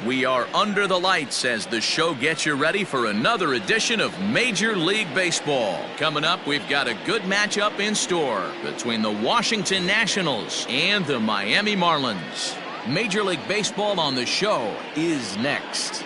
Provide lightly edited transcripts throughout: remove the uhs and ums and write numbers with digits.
We are under the lights as the show gets you ready for another edition of Major League Baseball. Coming up, we've got a good matchup in store between the Washington Nationals and the Miami Marlins. Major League Baseball on the show is next.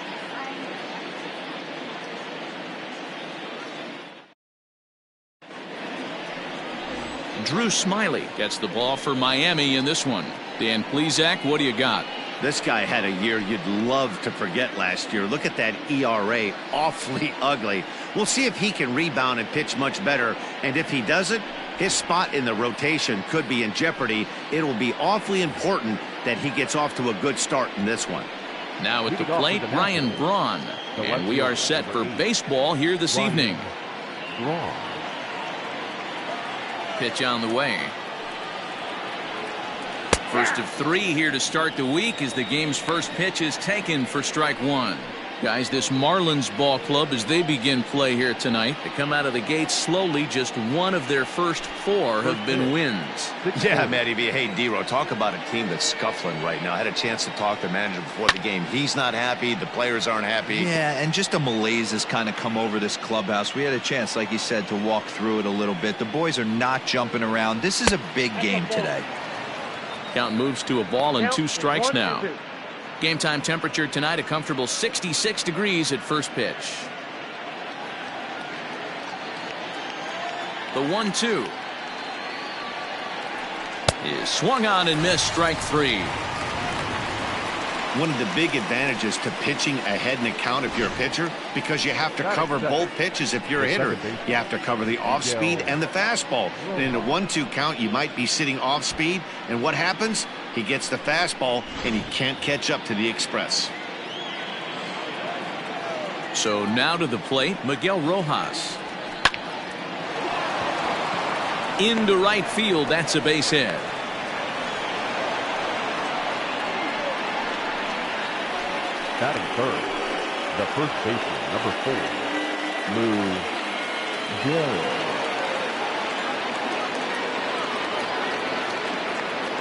Drew Smyly gets the ball for Miami in this one. Dan Plesac, what do you got? This guy had a year you'd love to forget last year. Look at that ERA, awfully ugly. We'll see if he can rebound and pitch much better. And if he doesn't, his spot in the rotation could be in jeopardy. It will be awfully important that he gets off to a good start in this one. Now at the plate, Ryan Braun. And we are set for baseball here this evening. Pitch on the way. First of three here to start the week as the game's first pitch is taken for strike one. Guys, this Marlins ball club, as they begin play here tonight, they come out of the gate slowly. Just one of their first four have been wins. Yeah, Matty B. Hey, D-Row, talk about a team that's scuffling right now. I had a chance to talk to the manager before the game. He's not happy. The players aren't happy. Yeah, and just a malaise has kind of come over this clubhouse. We had a chance, like you said, to walk through it a little bit. The boys are not jumping around. This is a big game today. Count moves to a ball and 2 strikes now. Game time temperature tonight, a comfortable 66 degrees at first pitch. The 1-2 is swung on and missed, strike 3. One of the big advantages to pitching ahead in the count if you're a pitcher, because you have to cover both pitches if you're a hitter. You have to cover the off speed and the fastball. And in a 1-2 count, you might be sitting off speed. And what happens? He gets the fastball and he can't catch up to the express. So now to the plate, Miguel Rojas. Into right field, that's a base hit. Batting third, the first baseman, number 4, Lou Gehrig.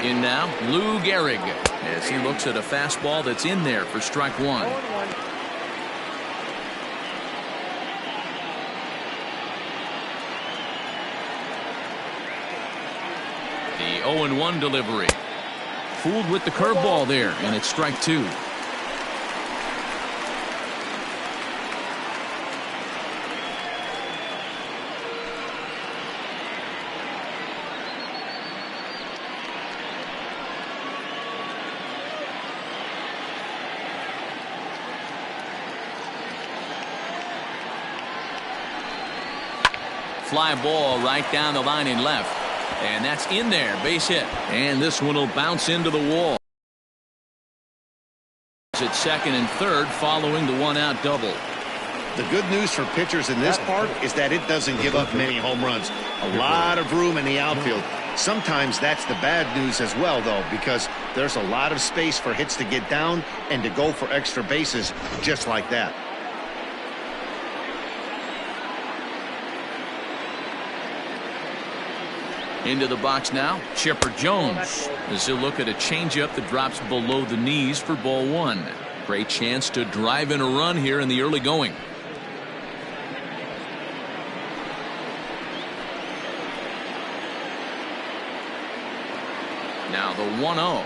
In now, Lou Gehrig, as he looks at a fastball that's in there for strike 1. The 0-1 delivery. Fooled with the curveball there, and it's strike 2. Fly ball right down the line in left. And that's in there, base hit. And this one will bounce into the wall. At second and third following the 1-out double. The good news for pitchers in this park is that it doesn't give up many home runs. A lot of room in the outfield. Sometimes that's the bad news as well, though, because there's a lot of space for hits to get down and to go for extra bases just like that. Into the box now, Chipper Jones, as he'll look at a changeup that drops below the knees for ball 1. Great chance to drive in a run here in the early going. Now the 1-0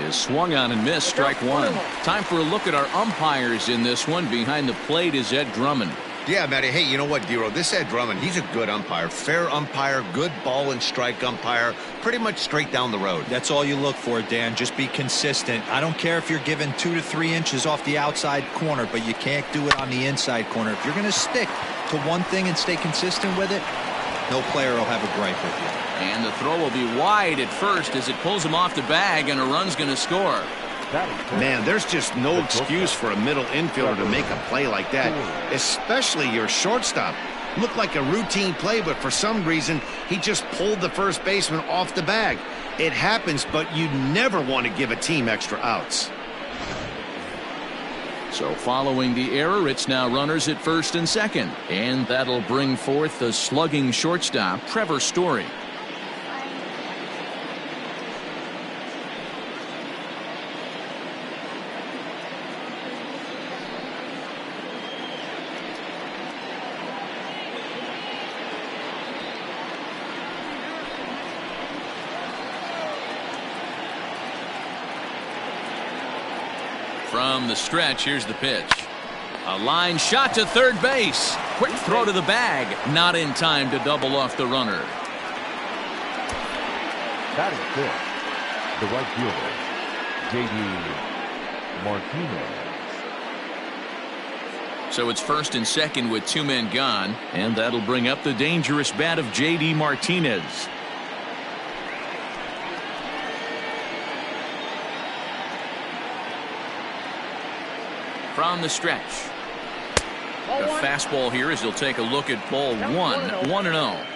is swung on and missed, strike 1. Time for a look at our umpires in this one. Behind the plate is Ed Drummond. Yeah, Matty. Hey, you know what, D-Row? This Ed Drummond, he's a good umpire. Fair umpire, good ball and strike umpire. Pretty much straight down the road. That's all you look for, Dan. Just be consistent. I don't care if you're given 2 to 3 inches off the outside corner, but you can't do it on the inside corner. If you're going to stick to one thing and stay consistent with it, no player will have a gripe with you. And the throw will be wide at first as it pulls him off the bag, and a run's going to score. Man, there's just no excuse for a middle infielder to make a play like that, especially your shortstop. Looked like a routine play, but for some reason, he just pulled the first baseman off the bag. It happens, but you never want to give a team extra outs. So following the error, it's now runners at first and second. And that'll bring forth the slugging shortstop, Trevor Story. From the stretch, here's the pitch. A line shot to third base. Quick throw to the bag. Not in time to double off the runner. Batting fifth, the right fielder, J.D. Martinez. So it's first and second with 2 men gone, and that'll bring up the dangerous bat of J.D. Martinez. From the stretch. A fastball here as he'll take a look at ball 1-0.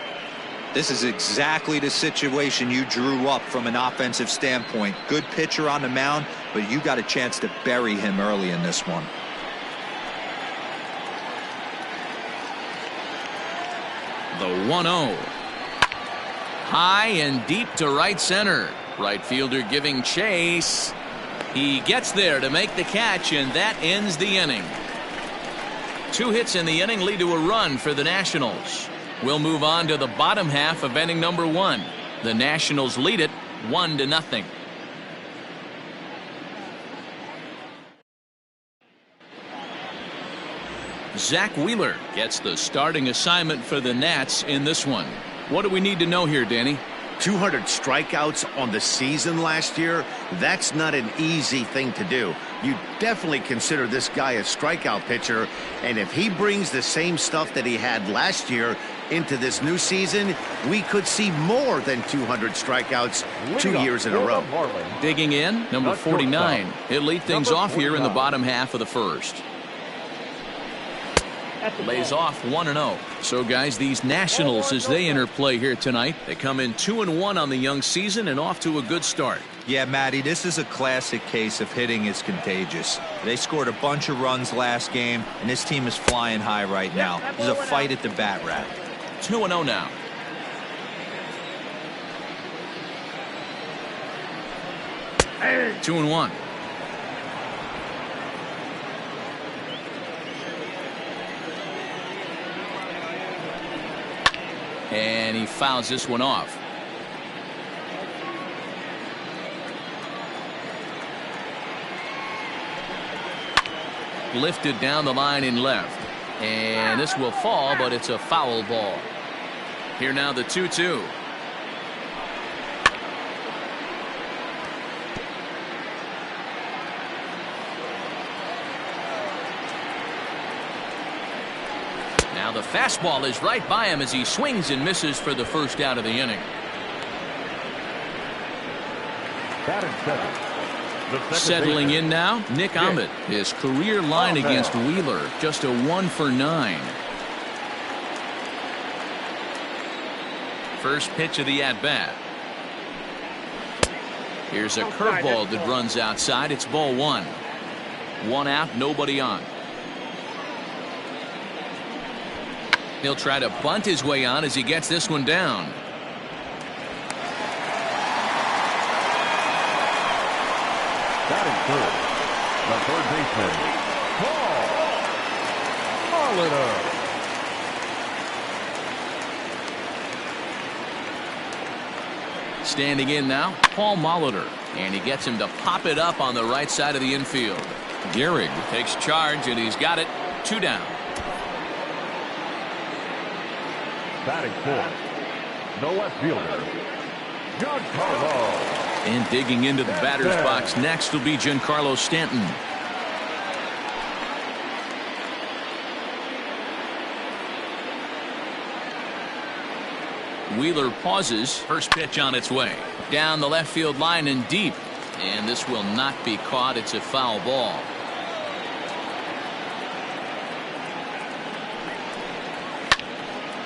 This is exactly the situation you drew up from an offensive standpoint. Good pitcher on the mound, but you got a chance to bury him early in this one. The 1-0. High and deep to right center. Right fielder giving chase. He gets there to make the catch, and that ends the inning. 2 hits in the inning lead to a run for the Nationals. We'll move on to the bottom half of inning number 1. The Nationals lead it 1-0. Zach Wheeler gets the starting assignment for the Nats in this one. What do we need to know here, Danny? 200 strikeouts on the season last year. That's not an easy thing to do. You definitely consider this guy a strikeout pitcher, and if he brings the same stuff that he had last year into this new season, we could see more than 200 strikeouts 2 years in a row. Digging in, number 49. He'll lead things off here in the bottom half of the first. Lays off 1-0. So, guys, these Nationals, as they interplay here tonight, they come in 2-1 on the young season and off to a good start. Yeah, Matty, this is a classic case of hitting is contagious. They scored a bunch of runs last game, and this team is flying high right now. This is a fight at the bat rack. 2-0 now. Hey. 2-1. And he fouls this one off. Lifted down the line in left. And this will fall, but it's a foul ball. Here now the 2-2. Now the fastball is right by him as he swings and misses for the first out of the inning. Settling in now, Nick Ahmed. His career line against Wheeler, just a 1 for 9. First pitch of the at-bat. Here's a curveball that runs outside. It's ball 1. 1 out, nobody on. He'll try to bunt his way on as he gets this one down. Batting third, the third baseman, Paul Molitor. Standing in now, Paul Molitor, and he gets him to pop it up on the right side of the infield. Gehrig takes charge, and he's got it. 2 down. Batting fourth, the left fielder, Giancarlo. And digging into the batter's box next will be Giancarlo Stanton. Wheeler pauses. First pitch on its way. Down the left field line and deep. And this will not be caught. It's a foul ball.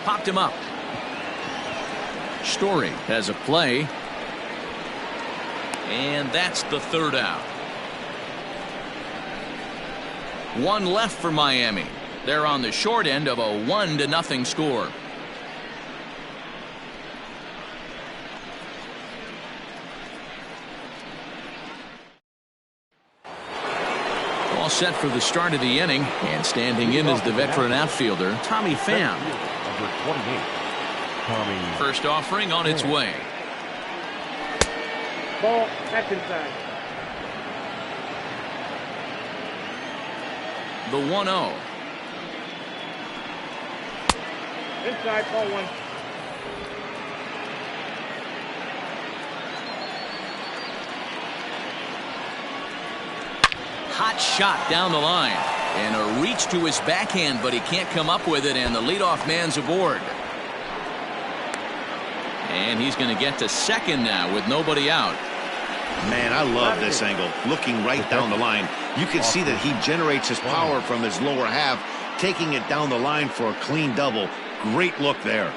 Popped him up. Story has a play. And that's the third out. 1 left for Miami. They're on the short end of a 1-0 score. All set for the start of the inning, and standing in is the veteran outfielder Tommy Pham. Number 28, Tommy. First offering on its way. Ball, back inside. the 1-0. Inside, ball 1. Hot shot down the line. And a reach to his backhand, but he can't come up with it, and the leadoff man's aboard. And he's going to get to second now with nobody out. Man, I love this angle. Looking right down the line, you can see that he generates his power from his lower half, taking it down the line for a clean double. Great look there.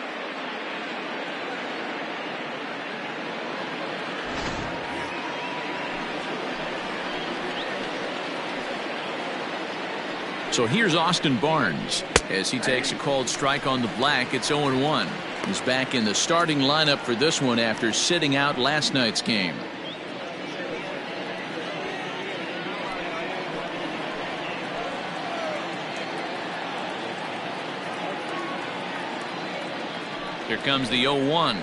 So here's Austin Barnes as he takes a called strike on the black. It's 0-1. He's back in the starting lineup for this one after sitting out last night's game. Here comes the 0-1.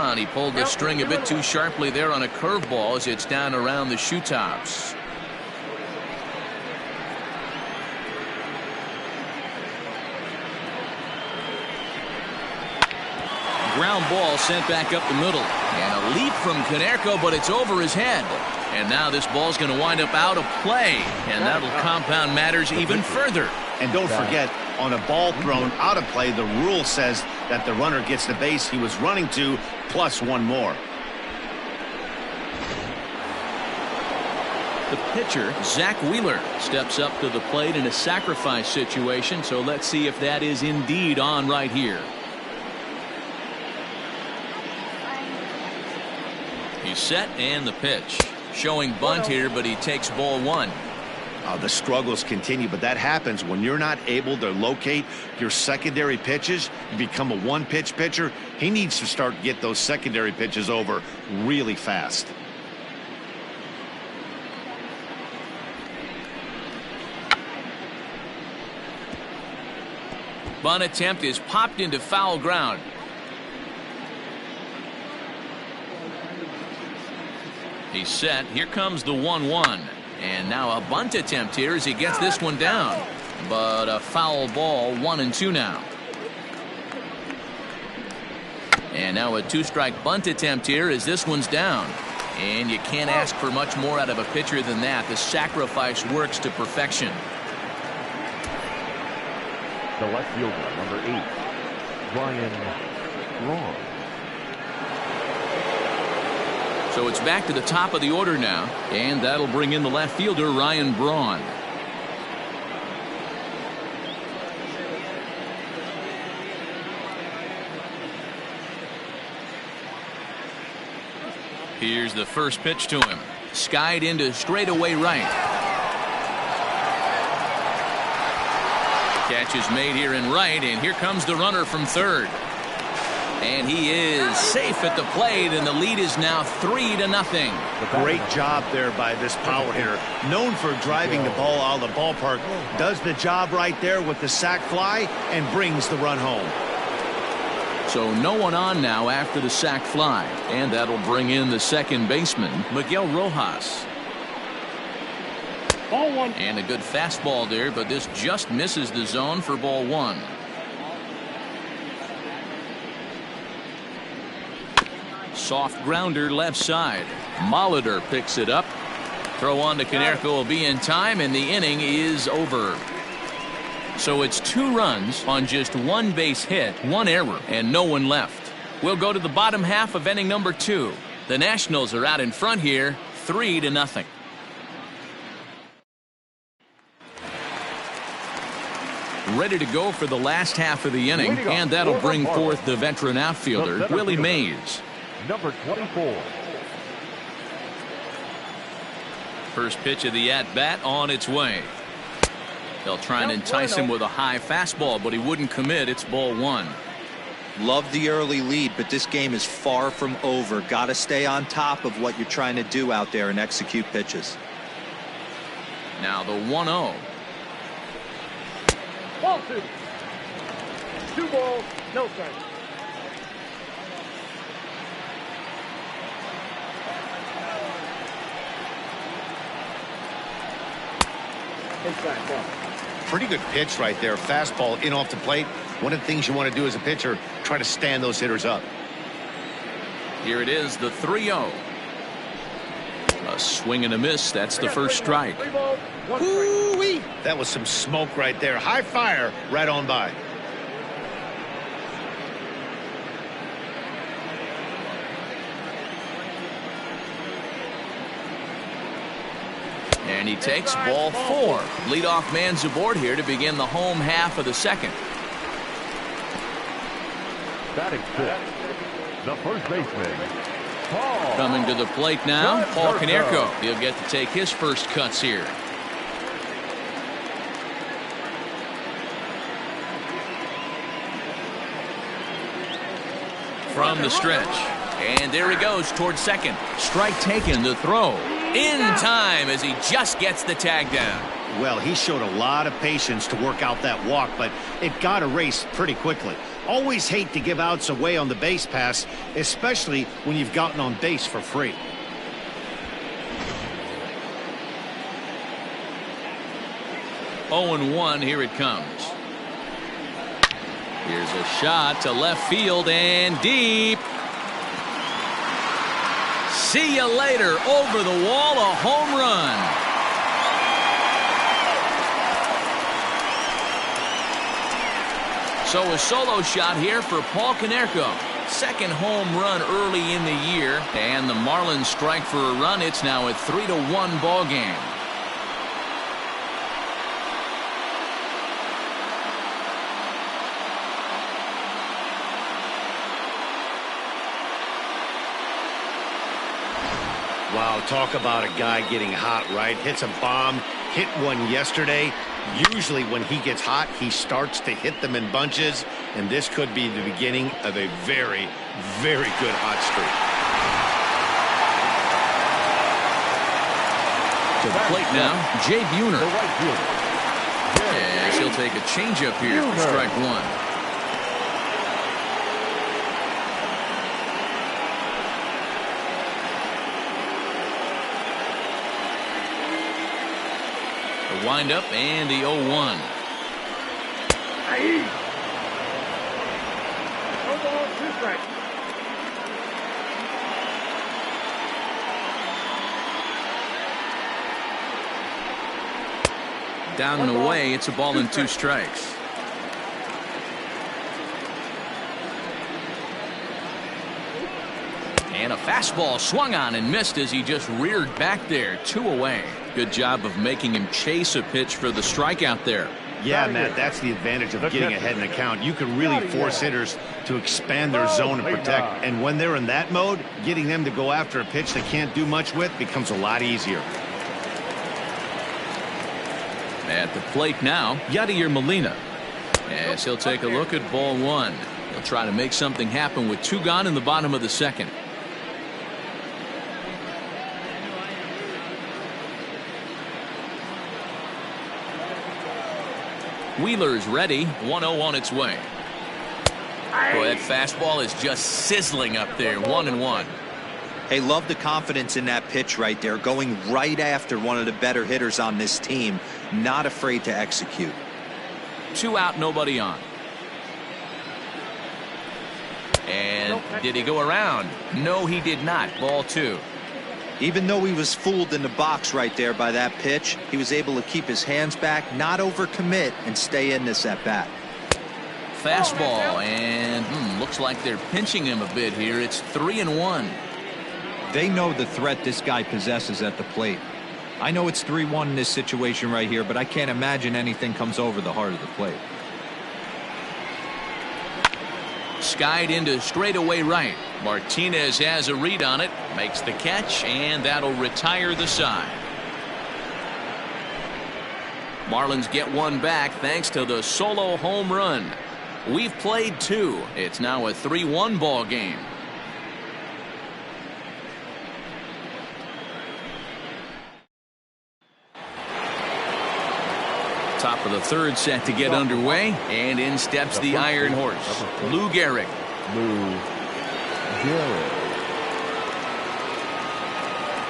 And he pulled the string a bit too sharply there on a curveball as it's down around the shoe tops. Ground ball sent back up the middle. And a leap from Konerko, but it's over his head. And now this ball's going to wind up out of play. And that'll compound matters even further. And don't forget, on a ball thrown out of play, the rule says that the runner gets the base he was running to plus one more. The pitcher, Zach Wheeler, steps up to the plate in a sacrifice situation. So let's see if that is indeed on right here. He's set and the pitch. Showing bunt here, but he takes ball 1. The struggles continue, but that happens when you're not able to locate your secondary pitches. You become a one-pitch pitcher. He needs to start to get those secondary pitches over really fast. Bunt attempt is popped into foul ground. He's set. Here comes the 1-1. And now a bunt attempt here as he gets this one down. But a foul ball, 1-2 now. And now a two-strike bunt attempt here as this one's down. And you can't ask for much more out of a pitcher than that. The sacrifice works to perfection. The left fielder, number 8, Braun. So it's back to the top of the order now, and that'll bring in the left fielder, Ryan Braun. Here's the first pitch to him. Skied into straightaway right. Catch is made here in right, and here comes the runner from third. And he is safe at the plate, and the lead is now 3-0. Great job there by this power hitter. Known for driving the ball out of the ballpark. Does the job right there with the sac fly and brings the run home. So no one on now after the sac fly. And that'll bring in the second baseman, Miguel Rojas. Ball 1. And a good fastball there, but this just misses the zone for ball 1. Soft grounder left side. Molitor picks it up. Throw on to Konerko will be in time, and the inning is over. So it's 2 runs on just 1 base hit, 1 error, and no one left. We'll go to the bottom half of inning number 2. The Nationals are out in front here, 3-0. Ready to go for the last half of the inning, and that'll bring forth the veteran outfielder, Willie Mays. Number 24. First pitch of the at-bat on its way. They'll try and entice him with a high fastball, but he wouldn't commit. It's ball 1. Love the early lead, but this game is far from over. Got to stay on top of what you're trying to do out there and execute pitches. Now the 1-0. Ball 2. 2 balls, no strikes. Inside ball. Pretty good pitch right there. Fastball in off the plate. One of the things you want to do as a pitcher, try to stand those hitters up. Here it is, the 3-0. A swing and a miss. That's the first strike. 3 balls, 1 strike. Ooh-wee. That was some smoke right there. High fire right on by. And he takes ball 4. Leadoff man's aboard here to begin the home half of the second. Batting 5th, the first baseman, Paul. Coming to the plate now, Paul Konerko. He'll get to take his first cuts here. From the stretch. And there he goes towards second. Strike taken, the throw. In time as he just gets the tag down. Well, he showed a lot of patience to work out that walk, but it got erased pretty quickly. Always hate to give outs away on the base pass, especially when you've gotten on base for free. Oh, 1, here it comes. Here's a shot to left field and deep. See you later. Over the wall, a home run. So a solo shot here for Paul Konerko. Second home run early in the year. And the Marlins strike for a run. It's now a 3-1 ball game. Wow, talk about a guy getting hot, right? Hits a bomb, hit one yesterday. Usually when he gets hot, he starts to hit them in bunches, and this could be the beginning of a very, very good hot streak. To the plate now, Jay Buhner. The right fielder. Yes, he'll take a changeup here for strike 1. The windup and the 0-1. No balls, 2 strikes. Down and away, it's a ball and 2 strikes. And a fastball swung on and missed as he just reared back there. 2 away. Good job of making him chase a pitch for the strikeout there. Yeah, Matt, that's the advantage of getting ahead in the count. You can really force hitters to expand their zone and protect. And when they're in that mode, getting them to go after a pitch they can't do much with becomes a lot easier. At the plate now, Yadier Molina. As he'll take a look at ball 1. He'll try to make something happen with 2 gone in the bottom of the second. Wheeler's ready. 1-0 on its way. Boy, that fastball is just sizzling up there. 1-1. Hey, love the confidence in that pitch right there. Going right after one of the better hitters on this team. Not afraid to execute. 2 out, nobody on. And did he go around? No, he did not. Ball 2. Even though he was fooled in the box right there by that pitch, he was able to keep his hands back, not overcommit, and stay in this at bat. Fastball, and looks like they're pinching him a bit here. It's 3-1. They know the threat this guy possesses at the plate. I know it's 3-1 in this situation right here, but I can't imagine anything comes over the heart of the plate. Skied into straightaway right. Martinez has a read on it, makes the catch, and that'll retire the side. Marlins get 1 back thanks to the solo home run. We've played 2. It's now a 3-1 ball game. Top of the third set to get underway, and in steps the Iron Horse, Lou Gehrig.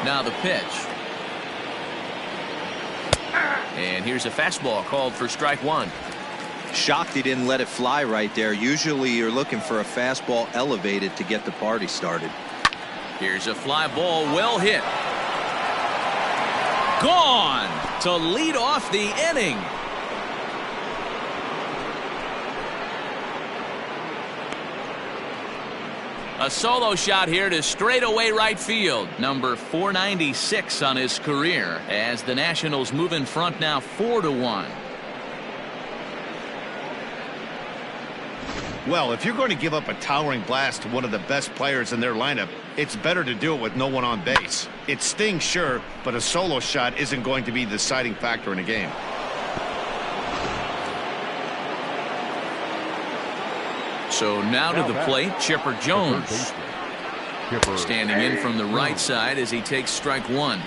Now the pitch. And here's a fastball called for strike one. Shocked he didn't let it fly right there. Usually you're looking for a fastball elevated to get the party started. Here's a fly ball, well hit. Gone to lead off the inning. A solo shot here to straightaway right field. Number 496 on his career, as the Nationals move in front now 4-1. Well, if you're going to give up a towering blast to one of the best players in their lineup, it's better to do it with no one on base. It stings, sure, but a solo shot isn't going to be the deciding factor in a game. So now to the plate, Chipper Jones. Standing in from the right side as he takes strike one.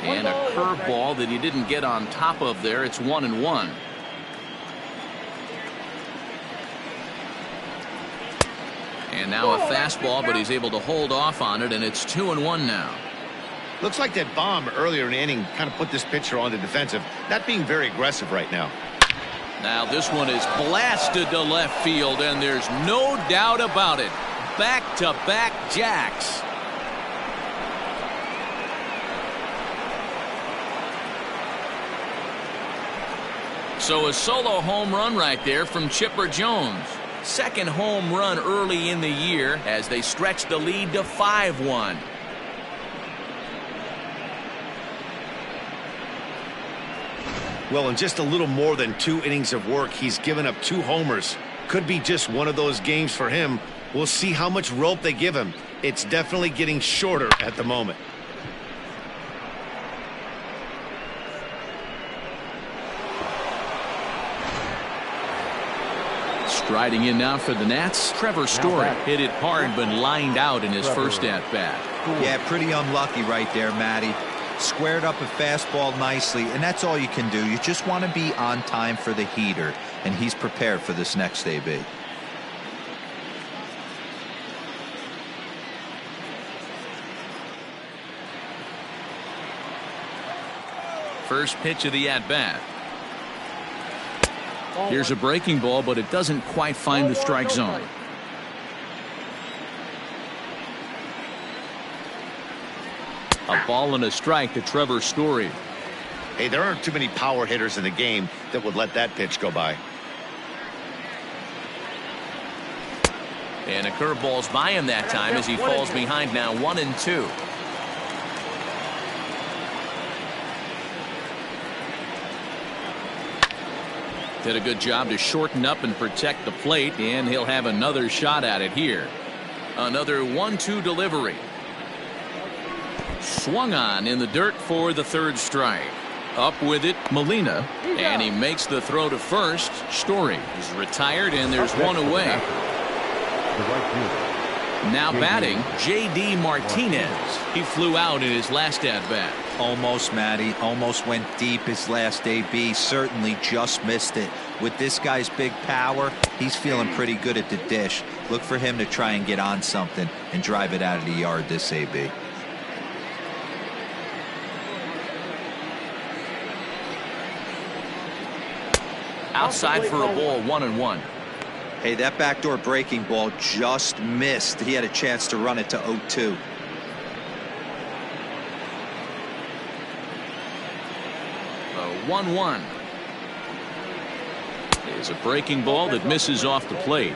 And a curveball that he didn't get on top of there. It's 1-1. And now a fastball, but he's able to hold off on it, and it's 2-1 now. Looks like that bomb earlier in the inning kind of put this pitcher on the defensive, not being very aggressive right now. Now this one is blasted to left field, and there's no doubt about it. Back-to-back jacks. So a solo home run right there from Chipper Jones. Second home run early in the year as they stretch the lead to 5-1. Well, in just a little more than 2 innings of work, he's given up 2 homers. Could be just one of those games for him. We'll see how much rope they give him. It's definitely getting shorter at the moment. Striding in now for the Nats, Trevor Story hit it hard but lined out in his first at-bat. Yeah, pretty unlucky right there, Matty. Squared up a fastball nicely, and that's all you can do. You just want to be on time for the heater, and he's prepared for this next AB. First pitch of the at-bat. Here's a breaking ball, but it doesn't quite find the strike zone. A ball and a strike to Trevor Story. Hey, there aren't too many power hitters in the game that would let that pitch go by. And a curveball's by him that time as he falls behind now 1-2. Did a good job to shorten up and protect the plate, and he'll have another shot at it here. Another 1-2 delivery. Swung on in the dirt for the third strike. Up with it, Molina, and he makes the throw to first. Story is retired, and there's one away. Now batting, J.D. Martinez. He flew out in his last at-bat. Almost, Matty. Almost went deep his last AB. Certainly just missed it. With this guy's big power, he's feeling pretty good at the dish. Look for him to try and get on something and drive it out of the yard this AB. Outside for a ball, 1-1. Hey, that backdoor breaking ball just missed. He had a chance to run it to 0-2. A 1-1. Is a breaking ball that misses off the plate.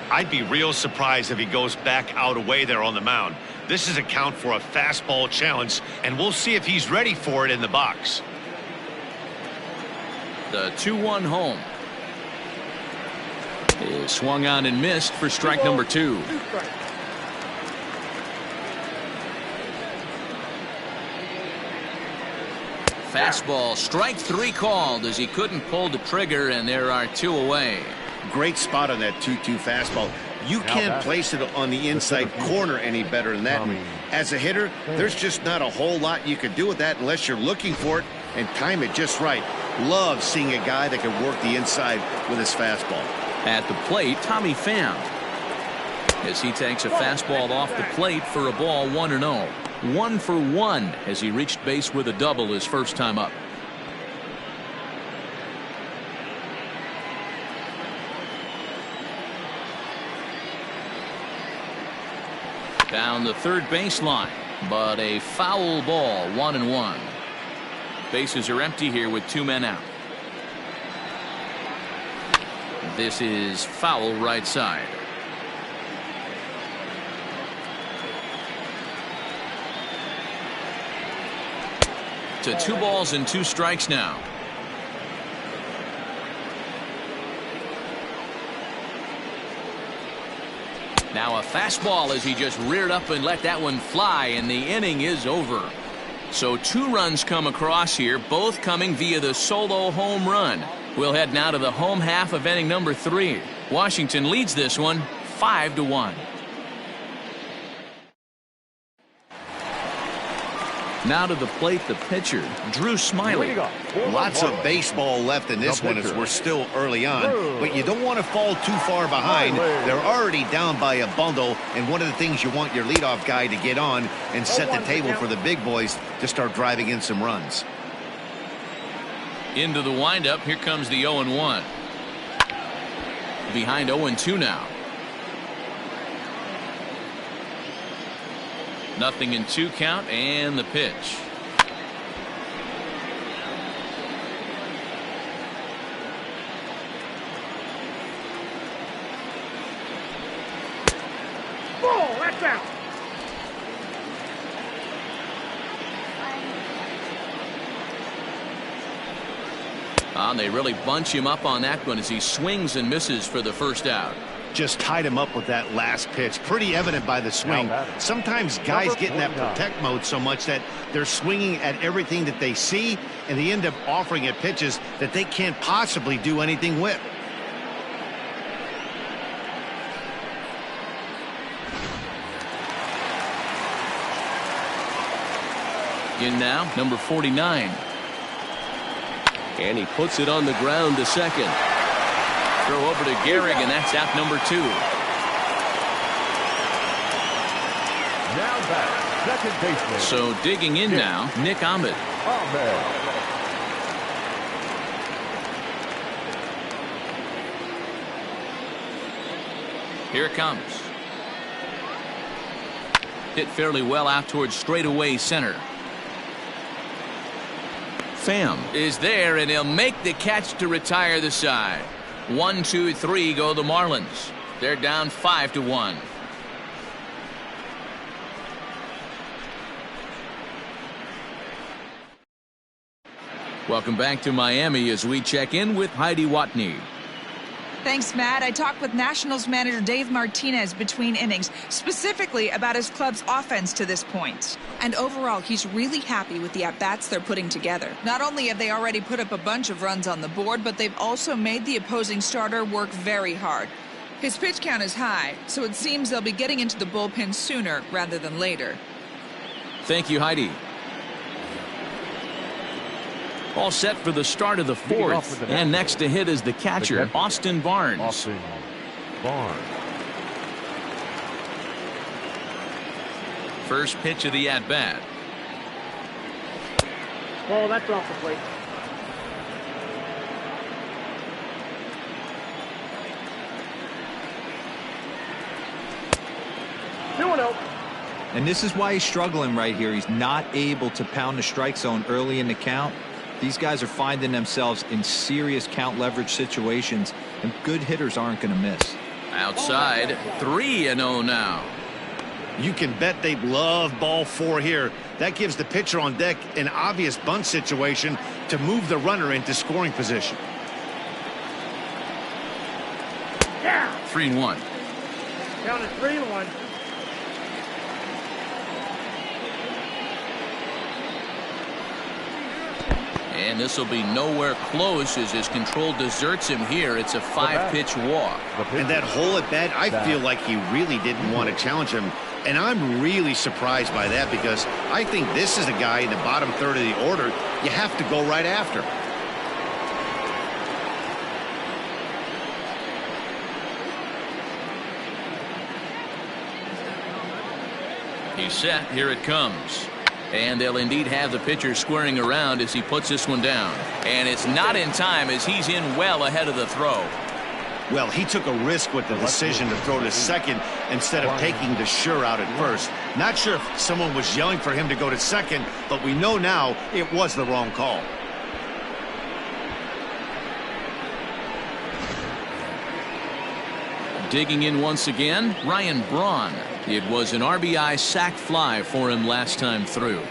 I'd be real surprised if he goes back out away there on the mound. This is a count for a fastball challenge, and we'll see if he's ready for it in the box. The 2-1 home. Is swung on and missed for strike number 2. Fastball, strike 3 called as he couldn't pull the trigger, and there are 2 away. Great spot on that 2-2 fastball. You can't place it on the inside corner any better than that. And as a hitter, there's just not a whole lot you can do with that unless you're looking for it and time it just right. Love seeing a guy that can work the inside with his fastball. At the plate, Tommy Pham, as he takes a fastball off the plate for a ball 1-0. 1 for 1 as he reached base with a double his first time up. Down the third baseline, but a foul ball, 1-1. Bases are empty here with 2 men out. This is foul right side. To 2 balls and 2 strikes now. Now a fastball as he just reared up and let that one fly, and the inning is over. So 2 runs come across here, both coming via the solo home run. We'll head now to the home half of inning number 3. Washington leads this one 5-1. Now to the plate, the pitcher, Drew Smyly. Lots of baseball left in this one as we're still early on, but you don't want to fall too far behind. They're already down by a bundle, and one of the things you want your leadoff guy to get on and set the table for the big boys to start driving in some runs. Into the windup, here comes the 0-1. Behind 0-2 now. Nothing in 2 count, and the pitch. Ball, that's out. They really bunch him up on that one as he swings and misses for the first out. Just tied him up with that last pitch. Pretty evident by the swing. Sometimes guys get in that protect mode so much that they're swinging at everything that they see, and they end up offering at pitches that they can't possibly do anything with. In now, number 49. And he puts it on the ground to second. Throw over to Gehrig, and that's out number 2. Now back, second baseman. So digging in now, Nick Ahmed. Here it comes. Hit fairly well out towards straightaway center. Pham is there, and he'll make the catch to retire the side. 1, 2, 3 go the Marlins. They're down 5-1. Welcome back to Miami as we check in with Heidi Watney. Thanks, Matt. I talked with Nationals manager Dave Martinez between innings, specifically about his club's offense to this point. And overall, he's really happy with the at-bats they're putting together. Not only have they already put up a bunch of runs on the board, but they've also made the opposing starter work very hard. His pitch count is high, so it seems they'll be getting into the bullpen sooner rather than later. Thank you, Heidi. All set for the start of the 4th, and next to hit is the catcher, Austin Barnes. First pitch of the at-bat. Ball, that's off the plate. And this is why he's struggling right here. He's not able to pound the strike zone early in the count. These guys are finding themselves in serious count leverage situations, and good hitters aren't going to miss. Outside, 3-0 now. You can bet they love ball 4 here. That gives the pitcher on deck an obvious bunt situation to move the runner into scoring position. 3-1. Count is 3-1. And this will be nowhere close as his control deserts him here. It's a 5-pitch walk. And that hole at bat, I feel like he really didn't want to challenge him. And I'm really surprised by that because I think this is a guy in the bottom third of the order you have to go right after. He's set. Here it comes. And they'll indeed have the pitcher squaring around as he puts this one down. And it's not in time as he's in well ahead of the throw. Well, he took a risk with the decision to throw to second instead of taking the sure out at first. Not sure if someone was yelling for him to go to second, but we know now it was the wrong call. Digging in once again, Ryan Braun. It was an RBI sac fly for him last time through.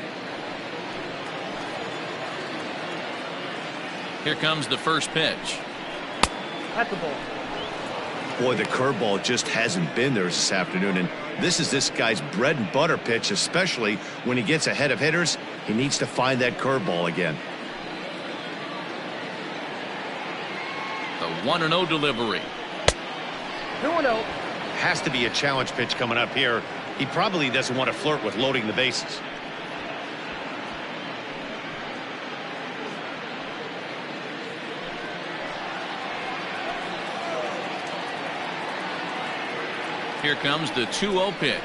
Here comes the first pitch. That's the ball. Boy, the curveball just hasn't been there this afternoon, and this guy's bread and butter pitch, especially when he gets ahead of hitters. He needs to find that curveball again. The 1-0 delivery. 2-0. Has to be a challenge pitch coming up here. He probably doesn't want to flirt with loading the bases. Here comes the 2-0 pitch.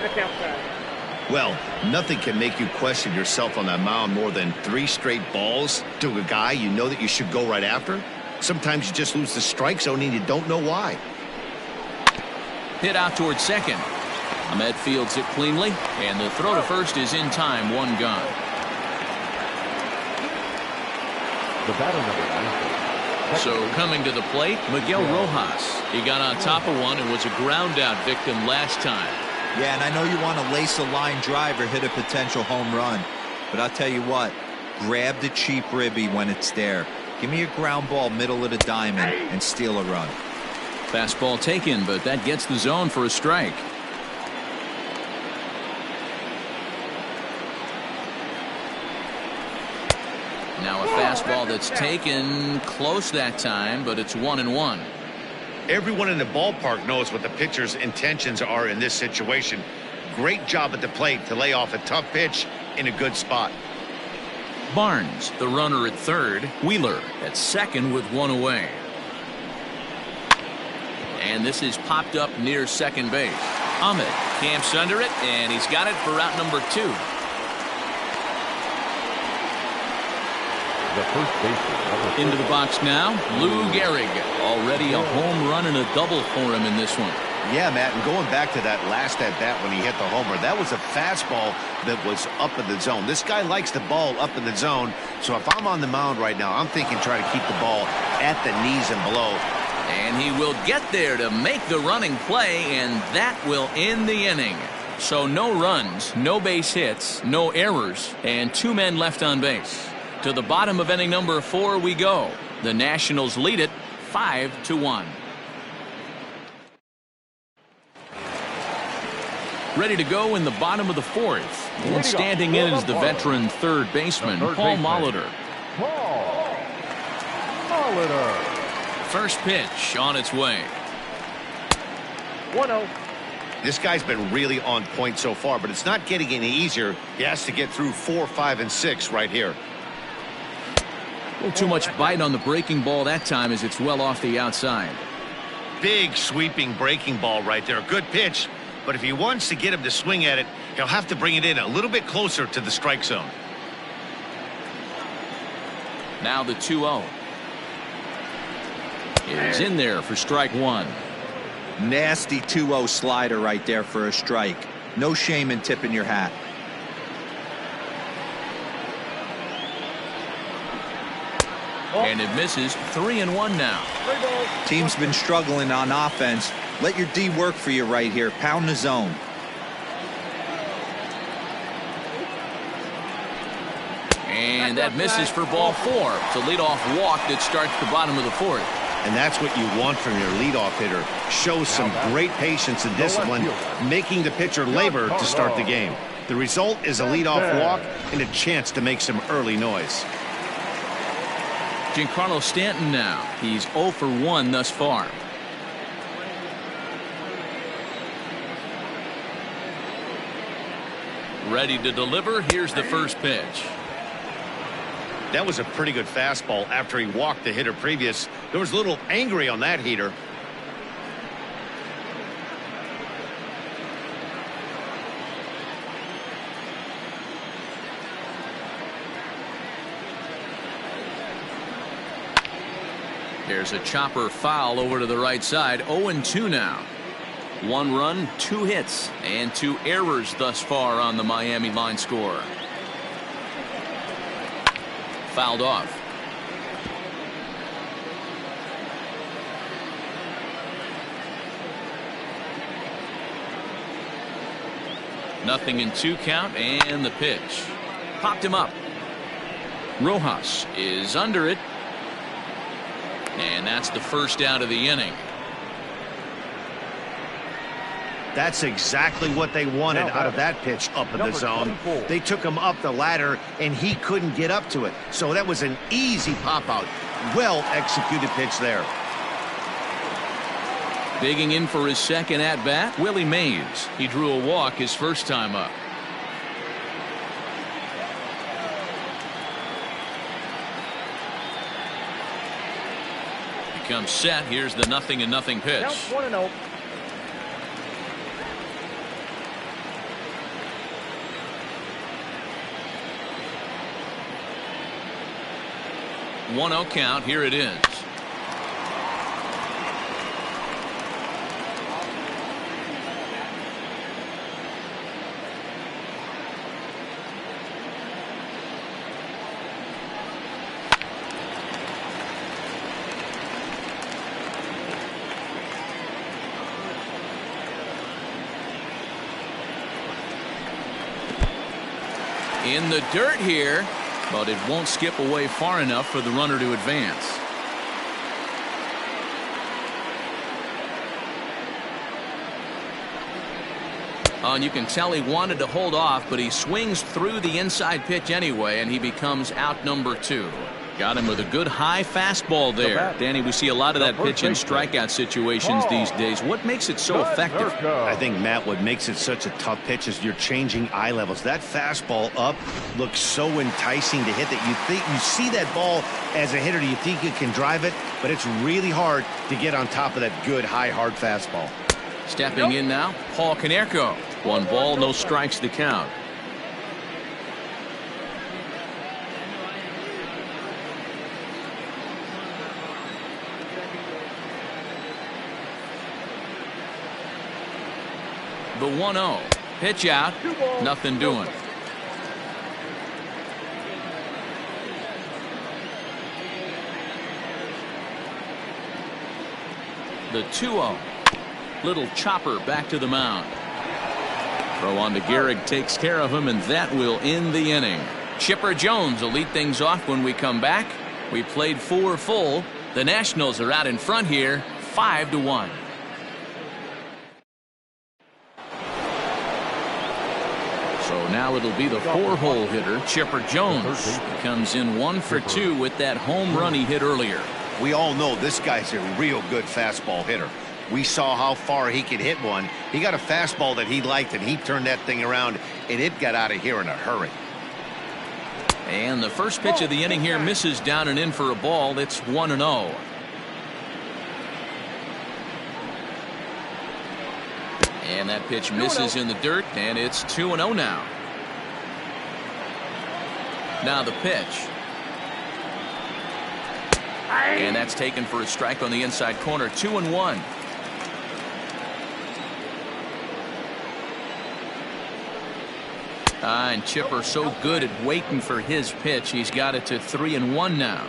That's outside. Well, nothing can make you question yourself on that mound more than 3 straight balls to a guy you know that you should go right after. Sometimes you just lose the strike zone and you don't know why. Hit out towards second. Ahmed fields it cleanly, and the throw to first is in time. 1 gone. The batter number 90. So coming to the plate, Miguel Rojas. He got on top of one and was a ground out victim last time. Yeah, and I know you want to lace a line drive or hit a potential home run, but I'll tell you what, grab the cheap ribby when it's there. Give me a ground ball middle of the diamond and steal a run. Fastball taken, but that gets the zone for a strike. Now a fastball that's taken close that time, but it's 1-1. Everyone in the ballpark knows what the pitcher's intentions are in this situation. Great job at the plate to lay off a tough pitch in a good spot. Barnes, the runner at third. Wheeler at second with 1 away. And this is popped up near second base. Ahmed camps under it, and he's got it for out number 2. The first baseman. Into the box now, Lou Gehrig. Already a home run and a double for him in this one. Yeah, Matt, and going back to that last at-bat when he hit the homer, that was a fastball that was up in the zone. This guy likes the ball up in the zone, so if I'm on the mound right now, I'm thinking try to keep the ball at the knees and below. And he will get there to make the running play, and that will end the inning. So no runs, no base hits, no errors, and 2 men left on base. To the bottom of inning number 4 we go. The Nationals lead it 5-1. Ready to go in the bottom of the 4th. And standing in is the veteran third baseman, Paul Molitor. Paul Molitor. First pitch on its way. 1-0. This guy's been really on point so far, but it's not getting any easier. He has to get through 4, 5, and 6 right here. A little too much bite on the breaking ball that time as it's well off the outside. Big sweeping breaking ball right there. Good pitch, but if he wants to get him to swing at it, he'll have to bring it in a little bit closer to the strike zone. Now the 2-0. It is in there for strike 1. Nasty 2-0 slider right there for a strike. No shame in tipping your hat. And it misses. 3-1 now. Team's been struggling on offense. Let your D work for you right here. Pound the zone. And that misses for ball 4. It's a leadoff walk that starts the bottom of the 4th. And that's what you want from your leadoff hitter. Shows some great patience and discipline, making the pitcher labor to start the game. The result is a leadoff walk and a chance to make some early noise. Giancarlo Stanton now. He's 0 for 1 thus far. Ready to deliver. Here's the first pitch. That was a pretty good fastball after he walked the hitter previous. There was a little angry on that heater. There's a chopper foul over to the right side. 0-2 now. 1 run, 2 hits, and 2 errors thus far on the Miami line score. Fouled off. Nothing in 2 count, and the pitch. Popped him up. Rojas is under it. And that's the first out of the inning. That's exactly what they wanted out of that pitch up in the zone. They took him up the ladder, and he couldn't get up to it. So that was an easy pop-out. Well-executed pitch there. Digging in for his second at-bat, Willie Mays. He drew a walk his first time up. Comes set. Here's the 0-0 pitch. Count 1-0. One-0 count. Here it is. In the dirt here, but it won't skip away far enough for the runner to advance. Oh, and you can tell he wanted to hold off, but he swings through the inside pitch anyway, and he becomes out number 2. Got him with a good high fastball there. Danny, we see a lot of that pitch in strikeout situations these days. What makes it so effective? I think, Matt, what makes it such a tough pitch is you're changing eye levels. That fastball up looks so enticing to hit that you think you see that ball as a hitter. You think you can drive it, but it's really hard to get on top of that good high hard fastball. Stepping in now, Paul Konerko. 1 ball, no strikes to count. The 1-0. Pitch out. Nothing doing. The 2-0. Little chopper back to the mound. Throw on to Gehrig takes care of him, and that will end the inning. Chipper Jones will lead things off when we come back. We played 4 full. The Nationals are out in front here, 5-1. So now it'll be the 4-hole hitter, Chipper Jones. He comes in 1 for 2 with that home run he hit earlier. We all know this guy's a real good fastball hitter. We saw how far he could hit one. He got a fastball that he liked, and he turned that thing around, and it got out of here in a hurry. And the first pitch of the inning here misses down and in for a ball. It's 1-0. And that pitch misses in the dirt, and it's 2-0 now. Now the pitch. And that's taken for a strike on the inside corner. 2-1. And Chipper so good at waiting for his pitch. He's got it to 3-1 now.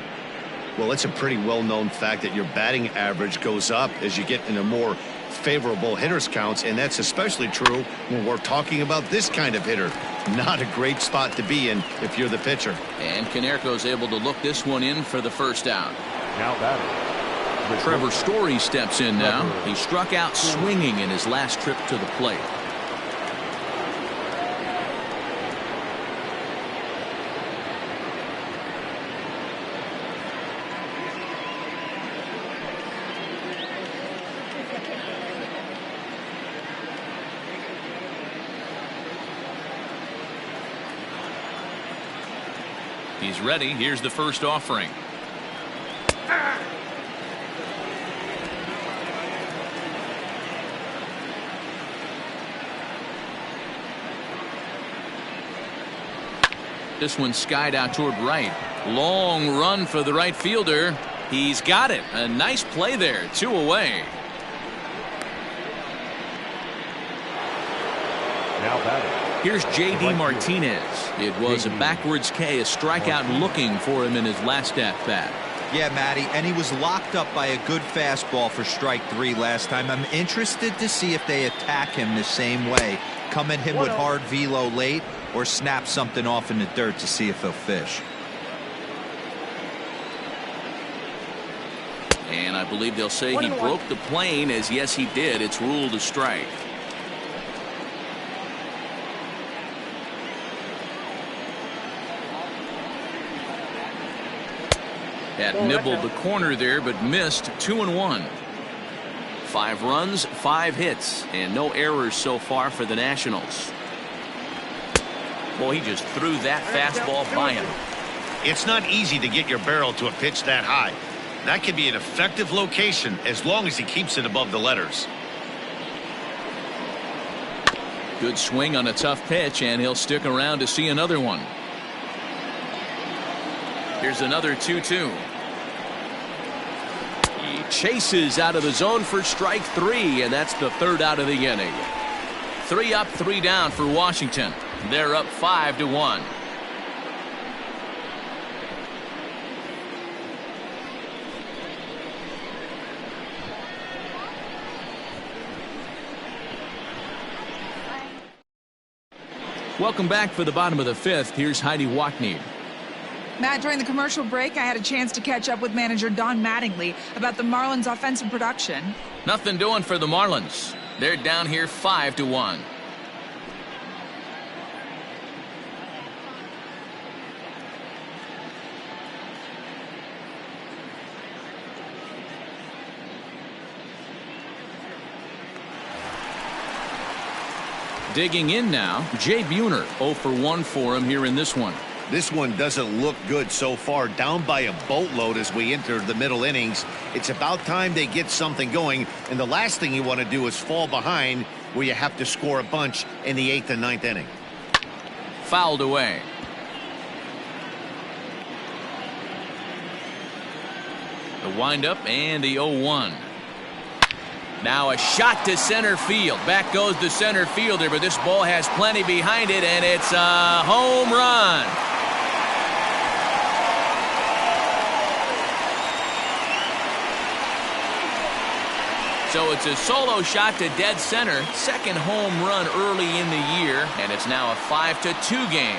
Well, it's a pretty well-known fact that your batting average goes up as you get into more favorable hitters counts, and that's especially true when we're talking about this kind of hitter. Not a great spot to be in if you're the pitcher. And Konerko's able to look this one in for the first out. Now batting. Trevor Story steps in now. He struck out swinging in his last trip to the plate. He's ready. Here's the first offering. This one skied out toward right. Long run for the right fielder. He's got it. A nice play there. 2 away. Now batting. Here's J.D. Martinez. It was a backwards K, a strikeout looking for him in his last at-bat. Yeah, Matty, and he was locked up by a good fastball for strike 3 last time. I'm interested to see if they attack him the same way. Come at him with hard velo late or snap something off in the dirt to see if he'll fish. And I believe they'll say he broke the plane, as yes he did. It's ruled a strike. Had nibbled the corner there, but missed. 2-1. 5 runs, 5 hits, and no errors so far for the Nationals. Boy, he just threw that fastball by him. It's not easy to get your barrel to a pitch that high. That could be an effective location as long as he keeps it above the letters. Good swing on a tough pitch, and he'll stick around to see another one. Here's another 2-2. He chases out of the zone for strike 3, and that's the 3rd out of the inning. 3 up, 3 down for Washington. They're up 5-1. Welcome back for the bottom of the 5th. Here's Heidi Wackney. Matt, during the commercial break, I had a chance to catch up with manager Don Mattingly about the Marlins' offensive production. Nothing doing for the Marlins. They're down here 5-1. Digging in now, Jay Buhner. 0 for 1 for him here in this one. This one doesn't look good so far. Down by a boatload as we enter the middle innings. It's about time they get something going, and the last thing you want to do is fall behind where you have to score a bunch in the 8th and 9th inning. Fouled away. The windup and the 0-1. Now a shot to center field. Back goes the center fielder, but this ball has plenty behind it, and it's a home run. So it's a solo shot to dead center. 2nd home run early in the year, and it's now a 5-2 game.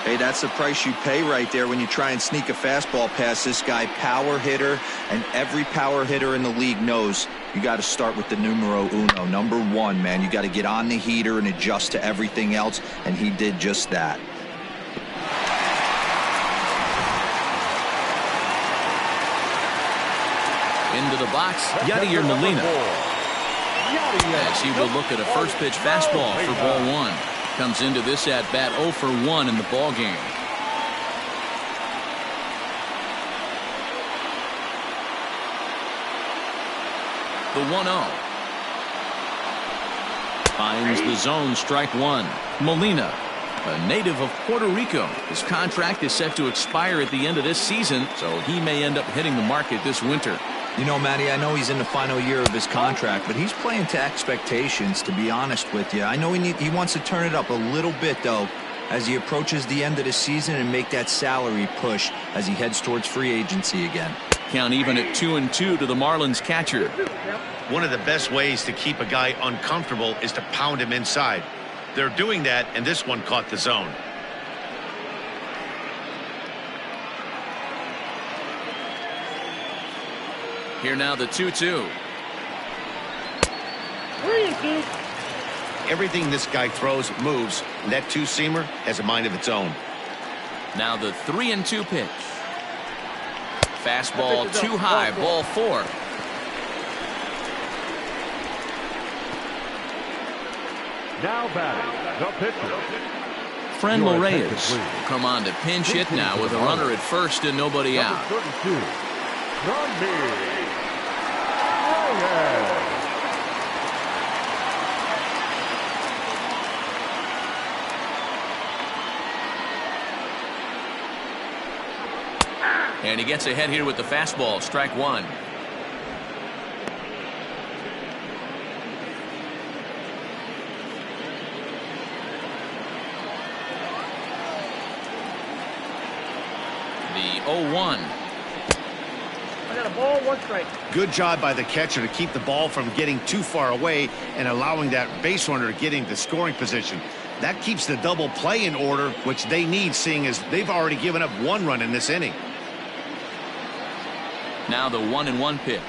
Hey, that's the price you pay right there when you try and sneak a fastball past this guy. Power hitter, and every power hitter in the league knows you got to start with the numero uno, number 1, man. You got to get on the heater and adjust to everything else, and he did just that. Into the box, Yadier Molina. As he will look at a first pitch fastball for ball 1. Comes into this at bat 0 for 1 in the ball game. The 1-0. Finds the zone, strike 1. Molina, a native of Puerto Rico. His contract is set to expire at the end of this season, so he may end up hitting the market this winter. You know, Matty, I know he's in the final year of his contract, but he's playing to expectations, to be honest with you. I know he wants to turn it up a little bit, though, as he approaches the end of the season and make that salary push as he heads towards free agency again. Count even at 2-2 to the Marlins catcher. One of the best ways to keep a guy uncomfortable is to pound him inside. They're doing that, and this one caught the zone. Here now the 2-2. 3-2. Everything this guy throws moves, and that two-seamer has a mind of its own. Now the 3-2 pitch. Fastball too high, ball 4. Now batting, the pitcher. Franmil Reyes will come on to pinch hit now with a runner at first and nobody out. 32, Franmil Reyes. And he gets ahead here with the fastball, strike 1. The 0-1. I got a ball, 1 strike. Good job by the catcher to keep the ball from getting too far away and allowing that base runner to get into scoring position. That keeps the double play in order, which they need, seeing as they've already given up 1 run in this inning. Now the 1-1 pitch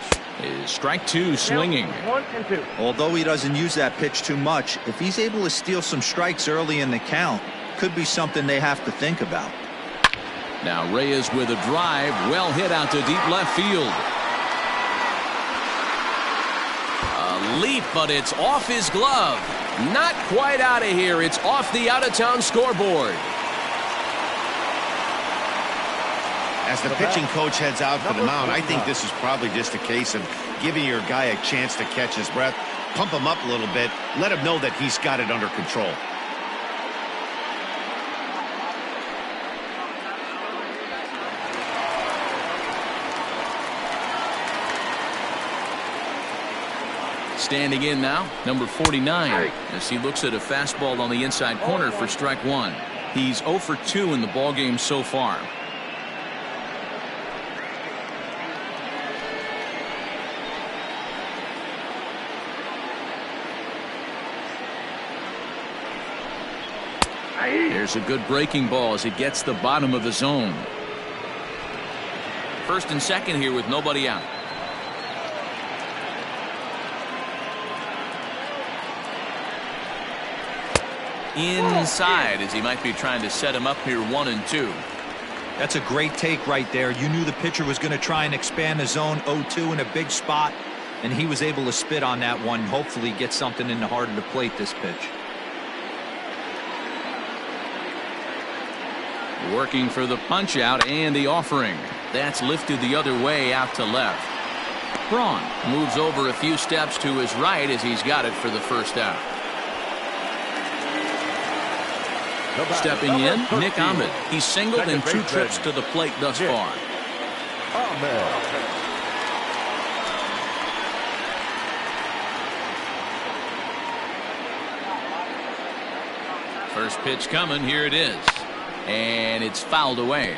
is strike 2, swinging. 1-2. Although he doesn't use that pitch too much, if he's able to steal some strikes early in the count, could be something they have to think about. Now Reyes with a drive, well hit out to deep left field. A leap, but it's off his glove. Not quite out of here. It's off the out-of-town scoreboard. As the pitching coach heads out for the mound, I think this is probably just a case of giving your guy a chance to catch his breath, pump him up a little bit, let him know that he's got it under control. Standing in now, number 49, as he looks at a fastball on the inside corner for strike 1. He's 0 for 2 in the ballgame so far. There's a good breaking ball as it gets the bottom of the zone. First and second here with nobody out. Inside as he might be trying to set him up here 1-2. That's a great take right there. You knew the pitcher was going to try and expand the zone 0-2 in a big spot, and he was able to spit on that one. Hopefully get something in the heart of the plate this pitch. Working for the punch out and the offering. That's lifted the other way out to left. Braun moves over a few steps to his right as he's got it for the first out. Stepping in, Nick Ahmed. He's singled in 2 trips to the plate thus far. First pitch coming, here it is. And it's fouled away.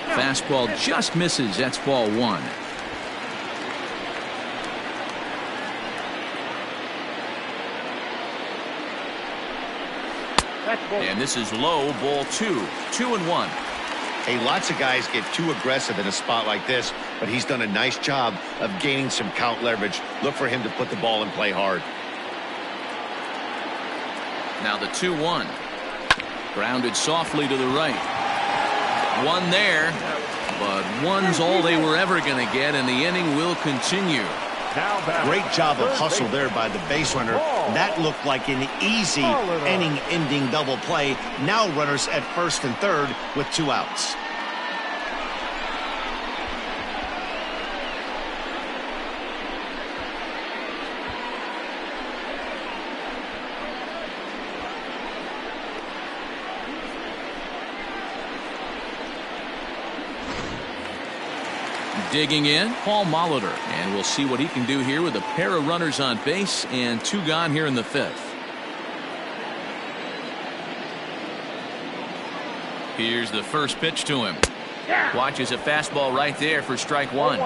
Fastball just misses. That's ball 1. And this is low, ball 2. 2-1. Hey, lots of guys get too aggressive in a spot like this, but he's done a nice job of gaining some count leverage. Look for him to put the ball in play hard. Now the 2-1. Grounded softly to the right. One there, but one's all they were ever going to get, and the inning will continue. Great job of hustle there by the base runner. That looked like an easy inning-ending double play. Now runners at first and third with 2 outs. Digging in, Paul Molitor, and we'll see what he can do here with a pair of runners on base and 2 gone here in the 5th. Here's the first pitch to him. Watches a fastball right there for strike 1.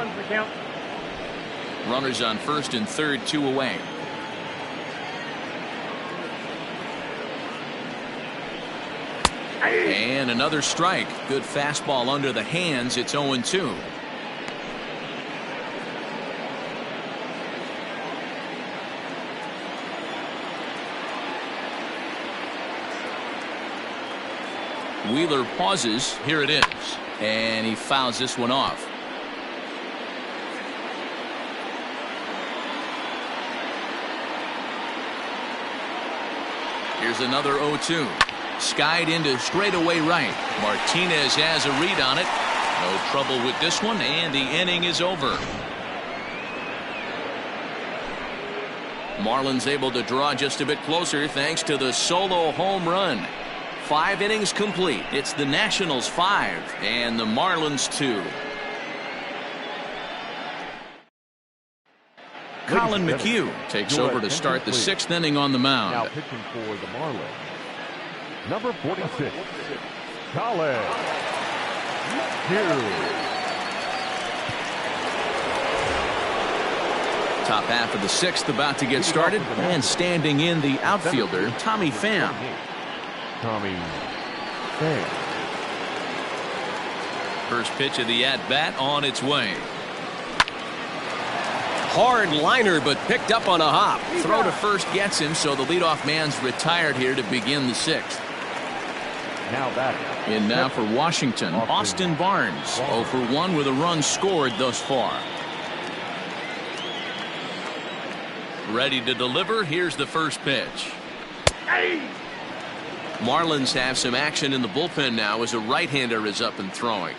Runners on first and third, 2 away. And another strike. Good fastball under the hands. It's 0-2. Wheeler pauses. Here it is. And he fouls this one off. Here's another 0-2. Skied into straightaway right. Martinez has a read on it. No trouble with this one, and the inning is over. Marlins able to draw just a bit closer thanks to the solo home run. 5 innings complete. It's the Nationals 5 and the Marlins 2. Colin McHugh takes over to start the 6th inning on the mound. Now pitching for the Marlins, number 46, Colin McHugh. Top half of the 6th about to get started, and standing in the outfielder, Tommy Pham. First pitch of the at-bat on its way. Hard liner, but picked up on a hop. Throw to first gets him, so the leadoff man's retired here to begin the 6th. Now batting. In now for Washington, Austin Barnes. 0 for 1 with a run scored thus far. Ready to deliver. Here's the first pitch. Marlins have some action in the bullpen now as a right-hander is up and throwing.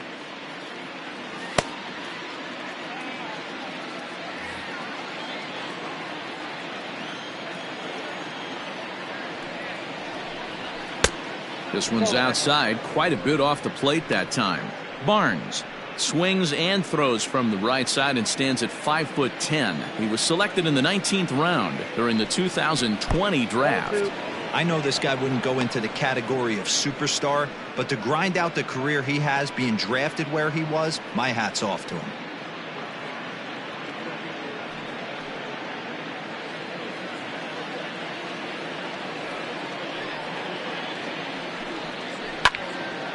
This one's outside, quite a bit off the plate that time. Barnes swings and throws from the right side and stands at 5'10". He was selected in the 19th round during the 2020 draft. I know this guy wouldn't go into the category of superstar, but to grind out the career he has being drafted where he was, my hat's off to him.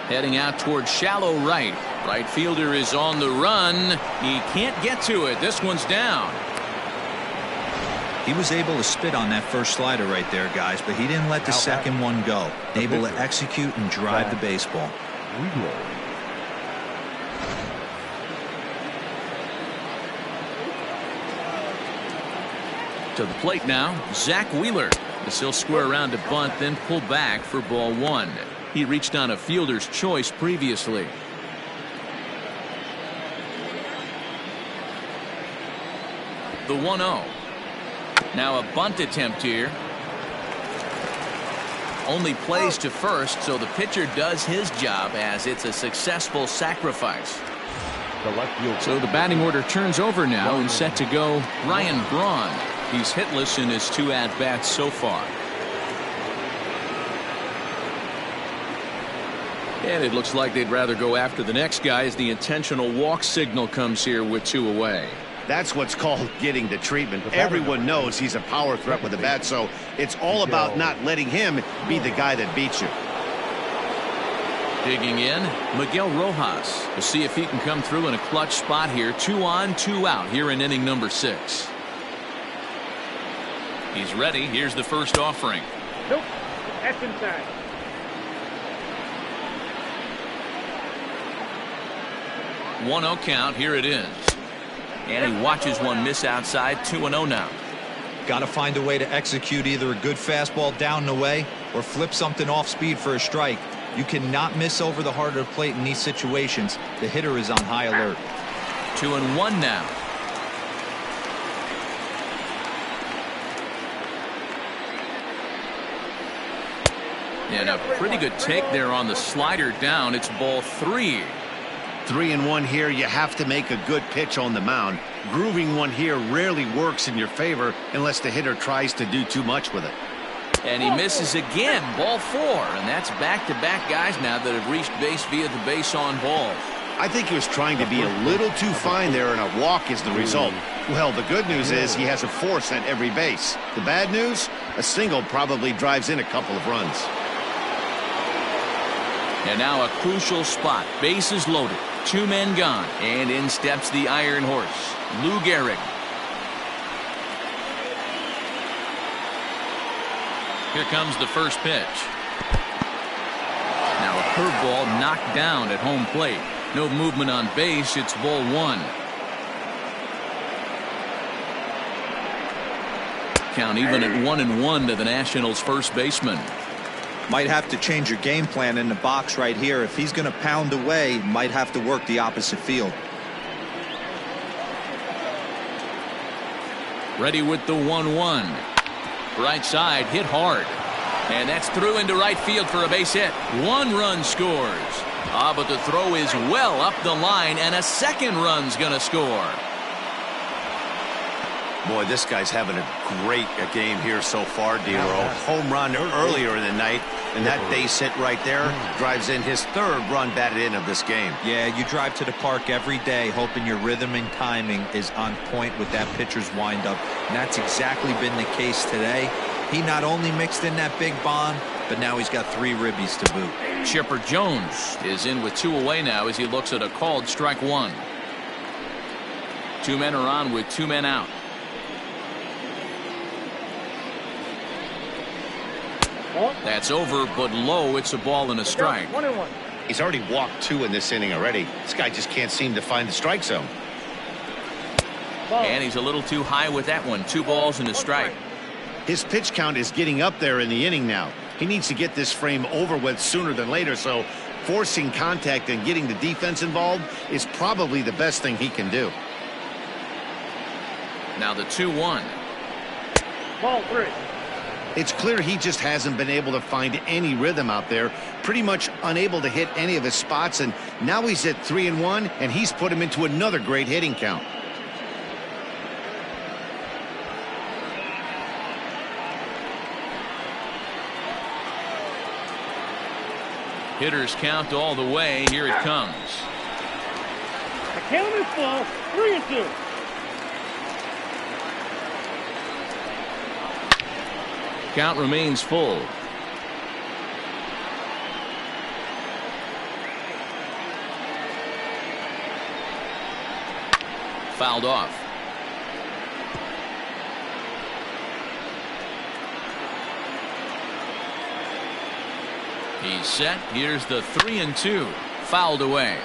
Heading out towards shallow right. Right fielder is on the run. He can't get to it. This one's down. He was able to spit on that first slider right there, guys, but he didn't let the second one go. Able to execute and drive the baseball. To the plate now, Zach Wheeler. This he'll square around to bunt, then pull back for ball 1. He reached on a fielder's choice previously. The 1-0. Now a bunt attempt here. Only plays to first, so the pitcher does his job as it's a successful sacrifice. So the batting order turns over now and set to go Ryan Braun. He's hitless in his 2 at-bats so far. And it looks like they'd rather go after the next guy as the intentional walk signal comes here with 2 away. That's what's called getting the treatment. Everyone knows he's a power threat with the bat, so it's all about not letting him be the guy that beats you. Digging in, Miguel Rojas. We'll see if he can come through in a clutch spot here. 2 on, 2 out here in inning number 6. He's ready. Here's the first offering. Nope. That's inside. One-0 count. Here it is. And he watches one miss outside. 2-0 now. Got to find a way to execute either a good fastball down and away or flip something off speed for a strike. You cannot miss over the heart of the plate in these situations. The hitter is on high alert. 2-1 now. And a pretty good take there on the slider down. It's ball 3. 3-1 here. You have to make a good pitch on the mound. Grooving one here rarely works in your favor unless the hitter tries to do too much with it. And he misses again. Ball 4. And that's back-to-back guys now that have reached base via the base on balls. I think he was trying to be a little too fine there, and a walk is the result. Well, the good news is he has a force at every base. The bad news? A single probably drives in a couple of runs. And now a crucial spot. Bases loaded. 2 men gone. And in steps the Iron Horse, Lou Gehrig. Here comes the first pitch. Now a Curveball knocked down at home plate. No movement on base. It's ball one. Count even at 1-1 to the Nationals' first baseman. Might have to change your game plan in the box right here. If he's going to pound away, might have to work the opposite field. Ready with the 1-1. Right side hit hard. And that's through into right field for a base hit. 1 run scores. But the throw is well up the line, and a second run's going to score. Boy, this guy's having a great game here so far, D-Row. Home run earlier in the night, and that base hit right there drives in his 3rd run batted in of this game. Yeah, you drive to the park every day hoping your rhythm and timing is on point with that pitcher's windup, and that's exactly been the case today. He not only mixed in that big bomb, but now he's got 3 ribbies to boot. Chipper Jones is in with 2 away now as he looks at a called strike 1. 2 men are on with 2 men out. That's over, but low. It's a ball and a strike. 1-1. He's already walked 2 in this inning already. This guy just can't seem to find the strike zone. And he's a little too high with that one. 2 balls and a strike. His pitch count is getting up there in the inning now. He needs to get this frame over with sooner than later, so forcing contact and getting the defense involved is probably the best thing he can do. Now the 2-1. Ball 3. It's clear he just hasn't been able to find any rhythm out there, pretty much unable to hit any of his spots, and now he's at 3-1, and he's put him into another great hitting count. Hitters count all the way. Here it comes. The count is full. 3-2. Count remains full. Fouled off. He's set. Here's the 3-2. Fouled away.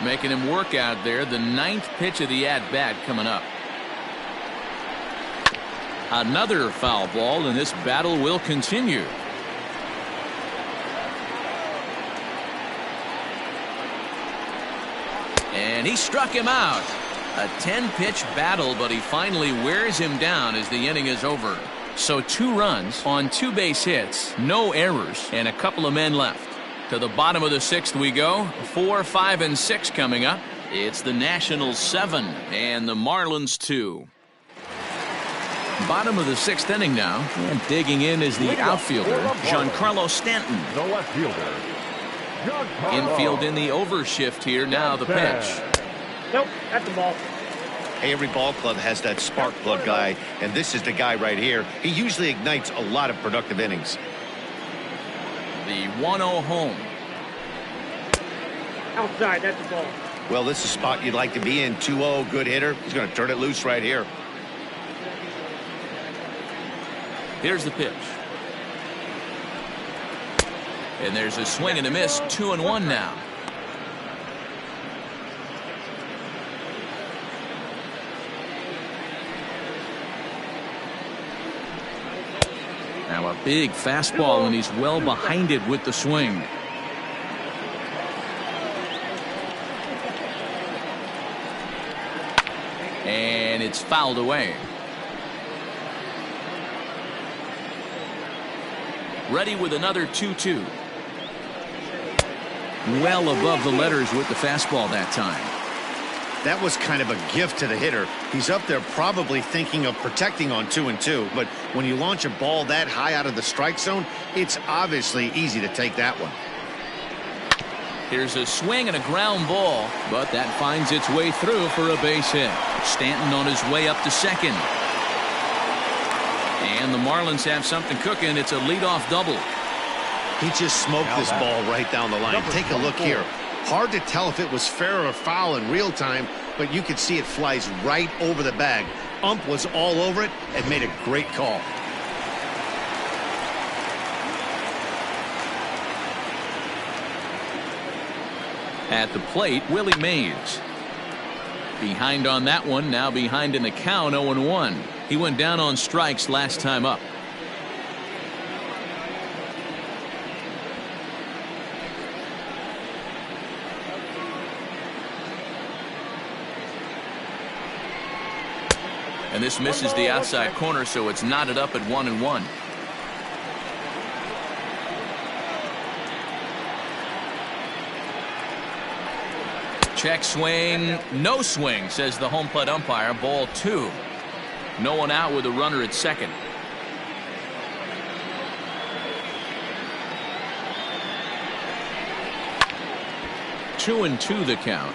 Making him work out there. The 9th pitch of the at-bat coming up. Another foul ball, and this battle will continue. And he struck him out. A 10-pitch battle, but he finally wears him down as the inning is over. So 2 runs on 2 base hits, no errors, and a couple of men left. To the bottom of the 6th we go. 4, 5, and 6 coming up. It's the Nationals 7 and the Marlins 2. Bottom of the 6th inning now, and digging in is the outfielder, Giancarlo Stanton. The left fielder, Giancarlo. Infield in the overshift here. Now the pitch. Nope, that's the ball. Hey, every ball club has that spark plug guy, and this is the guy right here. He usually ignites a lot of productive innings. The 1-0 home. Outside, that's the ball. Well, this is a spot you'd like to be in. 2-0, good hitter. He's going to turn it loose right here. Here's the pitch. And there's a swing and a miss. 2-1 now. Now a big fastball, and he's well behind it with the swing. And it's fouled away. Ready with another 2-2. Well above the letters with the fastball that time. That was kind of a gift to the hitter. He's up there probably thinking of protecting on 2-2, but when you launch a ball that high out of the strike zone, it's obviously easy to take that one. Here's a swing and a ground ball, but that finds its way through for a base hit. Stanton on his way up to second. And the Marlins have something cooking. It's a leadoff double. He just smoked this ball right down the line. Take a look here. Hard to tell if it was fair or foul in real time, but you could see it flies right over the bag. Ump was all over it and made a great call. At the plate, Willie Mays. Behind on that one, now behind in the count, 0-1. He went down on strikes last time up. And this misses the outside corner, so it's knotted up at 1-1. Check swing, no swing, says the home plate umpire. Ball 2. No one out with a runner at second. Two and 2 the count.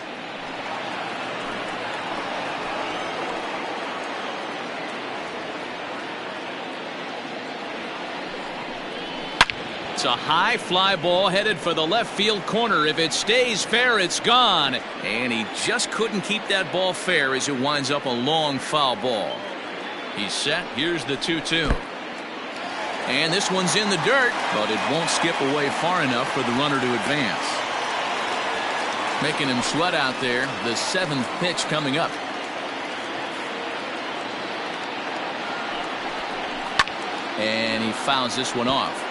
It's a high fly ball headed for the left field corner. If it stays fair, it's gone. And he just couldn't keep that ball fair as it winds up a long foul ball. He's set. Here's the 2-2. And this one's in the dirt, but it won't skip away far enough for the runner to advance. Making him sweat out there. The 7th pitch coming up. And he fouls this one off.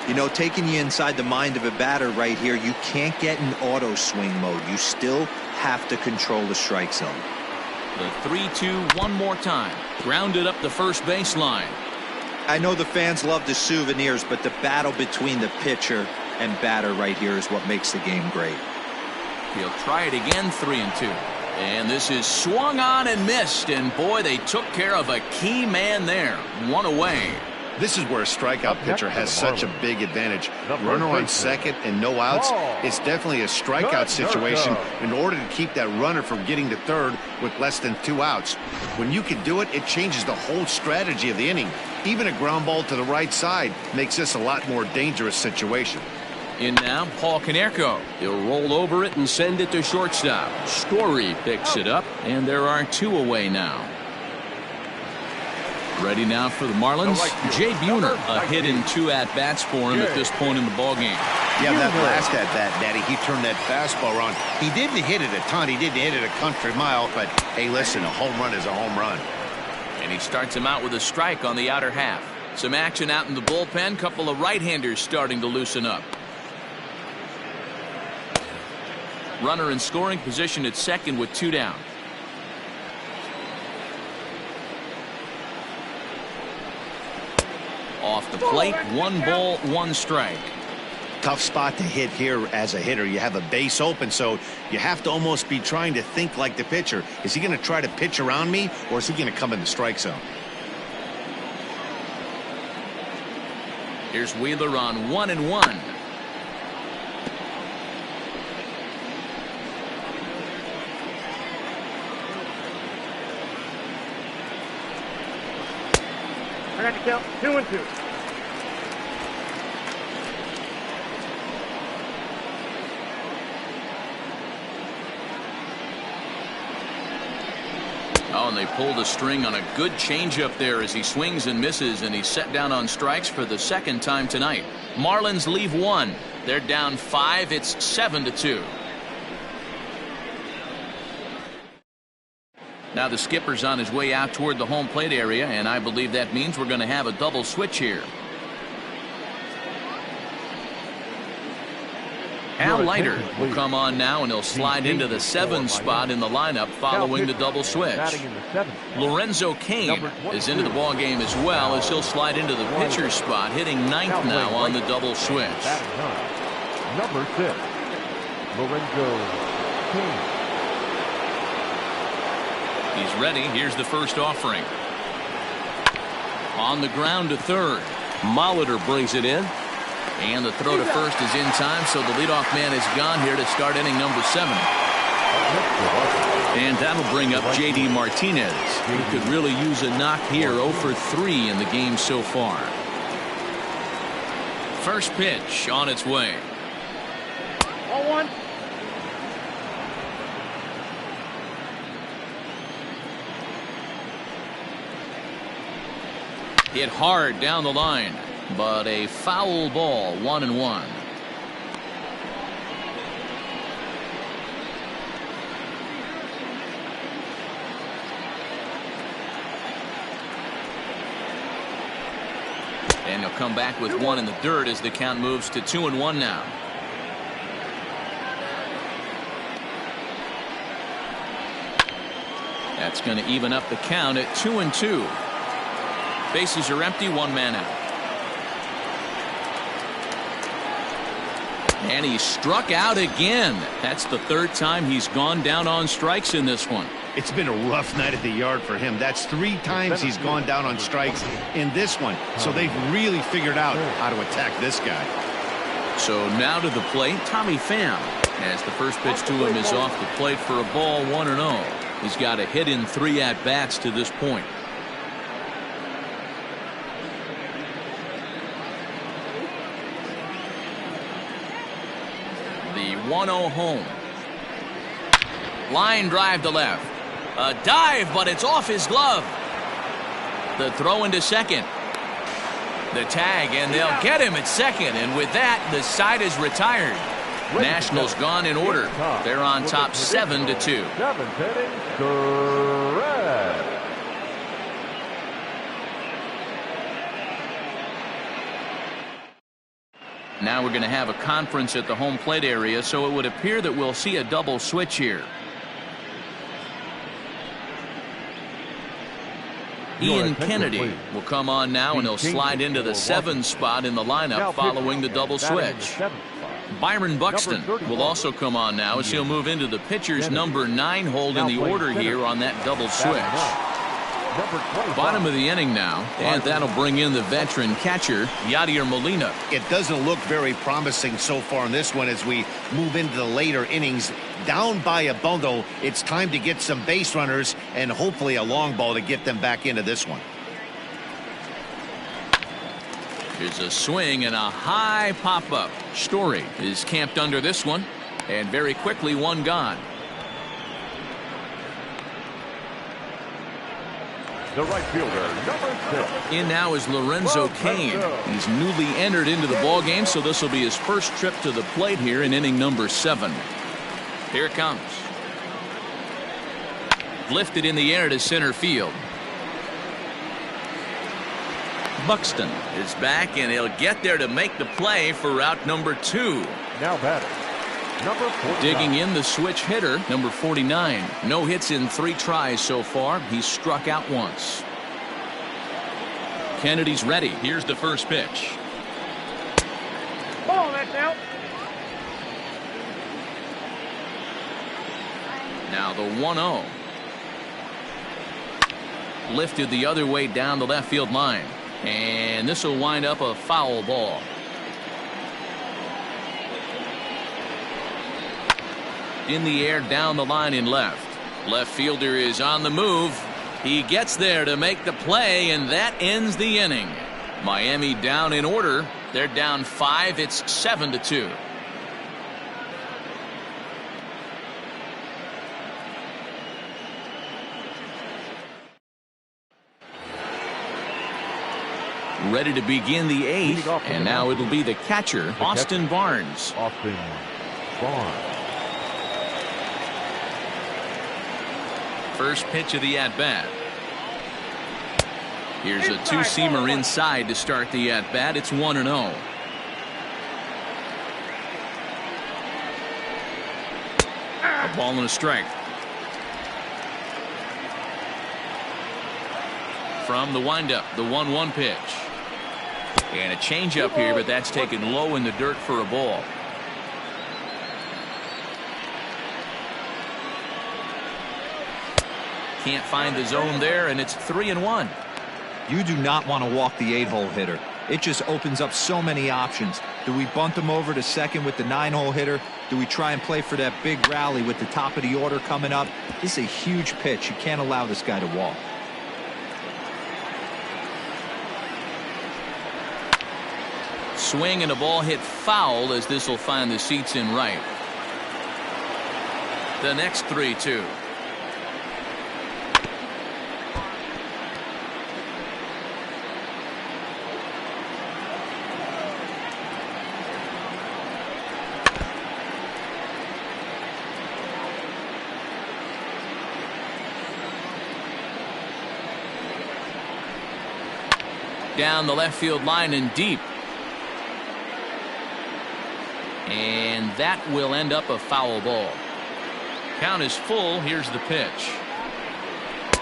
You know, taking you inside the mind of a batter right here, you can't get in auto swing mode. You still have to control the strike zone. The 3-2 one more time. Grounded up the first baseline. I know the fans love the souvenirs, but the battle between the pitcher and batter right here is what makes the game great. He'll try it again, 3-2. And this is swung on and missed. And boy, they took care of a key man there. One away. This is where a strikeout pitcher has such a big advantage. Runner on second and no outs. It's definitely a strikeout situation in order to keep that runner from getting to third with less than 2 outs. When you can do it, it changes the whole strategy of the inning. Even a ground ball to the right side makes this a lot more dangerous situation. In now, Paul Konerko. He'll roll over it and send it to shortstop. Story picks it up, and there are 2 away now. Ready now for the Marlins. Jay Buhner, a hit in 2 at-bats for him at this point in the ballgame. Yeah, that last at-bat, Daddy, he turned that fastball around. He didn't hit it a ton. He didn't hit it a country mile, but, hey, listen, a home run is a home run. And he starts him out with a strike on the outer half. Some action out in the bullpen. Couple of right-handers starting to loosen up. Runner in scoring position at second with 2 down. Off the plate, 1 ball, 1 strike. Tough spot to hit here as a hitter. You have a base open, so you have to almost be trying to think like the pitcher. Is he going to try to pitch around me, or is he going to come in the strike zone? Here's Wheeler on 1-1. I got to count 2-2. Oh, and they pulled a string on a good changeup there as he swings and misses, and he's set down on strikes for the 2nd time tonight. Marlins leave 1. They're down 5. It's 7-2. Now the skipper's on his way out toward the home plate area, and I believe that means we're going to have a double switch here. Al Leiter will come on now, and he'll slide into the 7 spot in the lineup following the double switch. Lorenzo Kane is into the ballgame as well, as he'll slide into the pitcher spot, hitting 9th now on the double switch. Number 6, Lorenzo Kane. He's ready. Here's the first offering. On the ground to third. Molitor brings it in. And the throw to first is in time, so the leadoff man is gone here to start inning number 7. And that'll bring up J.D. Martinez. He could really use a knock here. 0 for 3 in the game so far. First pitch on its way. 0-1. Hit hard down the line, but a foul ball. 1-1. come back with one in the dirt as the count moves to 2-1 now. That's going to even up the count at 2-2. Bases are empty, one man out. And he struck out again. That's the third time he's gone down on strikes in this one. It's been a rough night at the yard for him. That's 3 times he's gone down on strikes in this one. So they've really figured out how to attack this guy. So now to the plate, Tommy Pham, as the first pitch to him is off the plate for a ball, 1-0. He's got a hit in 3 at-bats to this point. The 1-0 home. Line drive to left. A dive, but it's off his glove. The throw into second. The tag, and they'll get him at second. And with that, the side is retired. Nationals gone in order. They're on top 7-2. 7th inning, correct. Now we're going to have a conference at the home plate area, so it would appear that we'll see a double switch here. Ian Kennedy will come on now, and he'll slide into the 7 spot in the lineup following the double switch. Byron Buxton will also come on now as he'll move into the pitcher's number 9 hold in the order here on that double switch. Bottom of the inning now, and that'll bring in the veteran catcher, Yadier Molina. It doesn't look very promising so far in this one as we move into the later innings. Down by a bundle, it's time to get some base runners and hopefully a long ball to get them back into this one. Here's a swing and a high pop-up. Story is camped under this one, and very quickly one gone. The right fielder, number 6. In now is Lorenzo Kane. He's newly entered into the ballgame, so this will be his first trip to the plate here in inning number 7. Here it comes. Lifted in the air to center field. Buxton is back, and he'll get there to make the play for route number 2. Now batter, number 49. Digging in the switch hitter, number 49. No hits in 3 tries so far. He's struck out once. Kennedy's ready. Here's the first pitch. Ball, that's out. Now the 1-0. Lifted the other way down the left field line. And this will wind up a foul ball. In the air down the line in left. Left fielder is on the move. He gets there to make the play, and that ends the inning. Miami down in order. They're down 5. It's 7-2. Ready to begin the 8th, and now it'll be the catcher, Austin Barnes. Austin Barnes. First pitch of the at-bat. Here's a 2-seamer inside to start the at-bat. It's 1-0. A ball and a strike. From the windup, the 1-1 pitch. And a changeup here, but that's taken low in the dirt for a ball. Can't find the zone there, and it's 3-1. You do not want to walk the 8-hole hitter. It just opens up so many options. Do we bunt him over to second with the 9-hole hitter? Do we try and play for that big rally with the top of the order coming up? This is a huge pitch. You can't allow this guy to walk. Swing and a ball hit foul as this will find the seats in right. The next 3-2. Down the left field line and deep. And that will end up a foul ball. Count is full. Here's the pitch.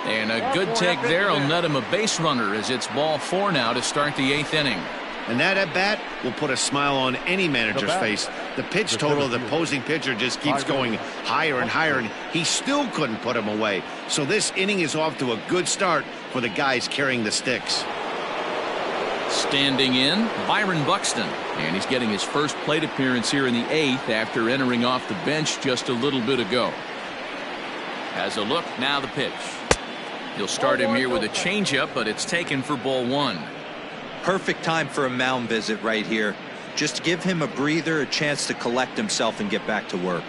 And a good take there will net him a base runner as it's ball 4 now to start the 8th inning. And that at bat will put a smile on any manager's face. The pitch total of the opposing pitcher just keeps going higher and higher, and he still couldn't put him away. So this inning is off to a good start for the guys carrying the sticks. Standing in, Byron Buxton. And he's getting his first plate appearance here in the 8th after entering off the bench just a little bit ago. Has a look, now the pitch. He'll start him here with a changeup, but it's taken for ball 1. Perfect time for a mound visit right here. Just give him a breather, a chance to collect himself and get back to work.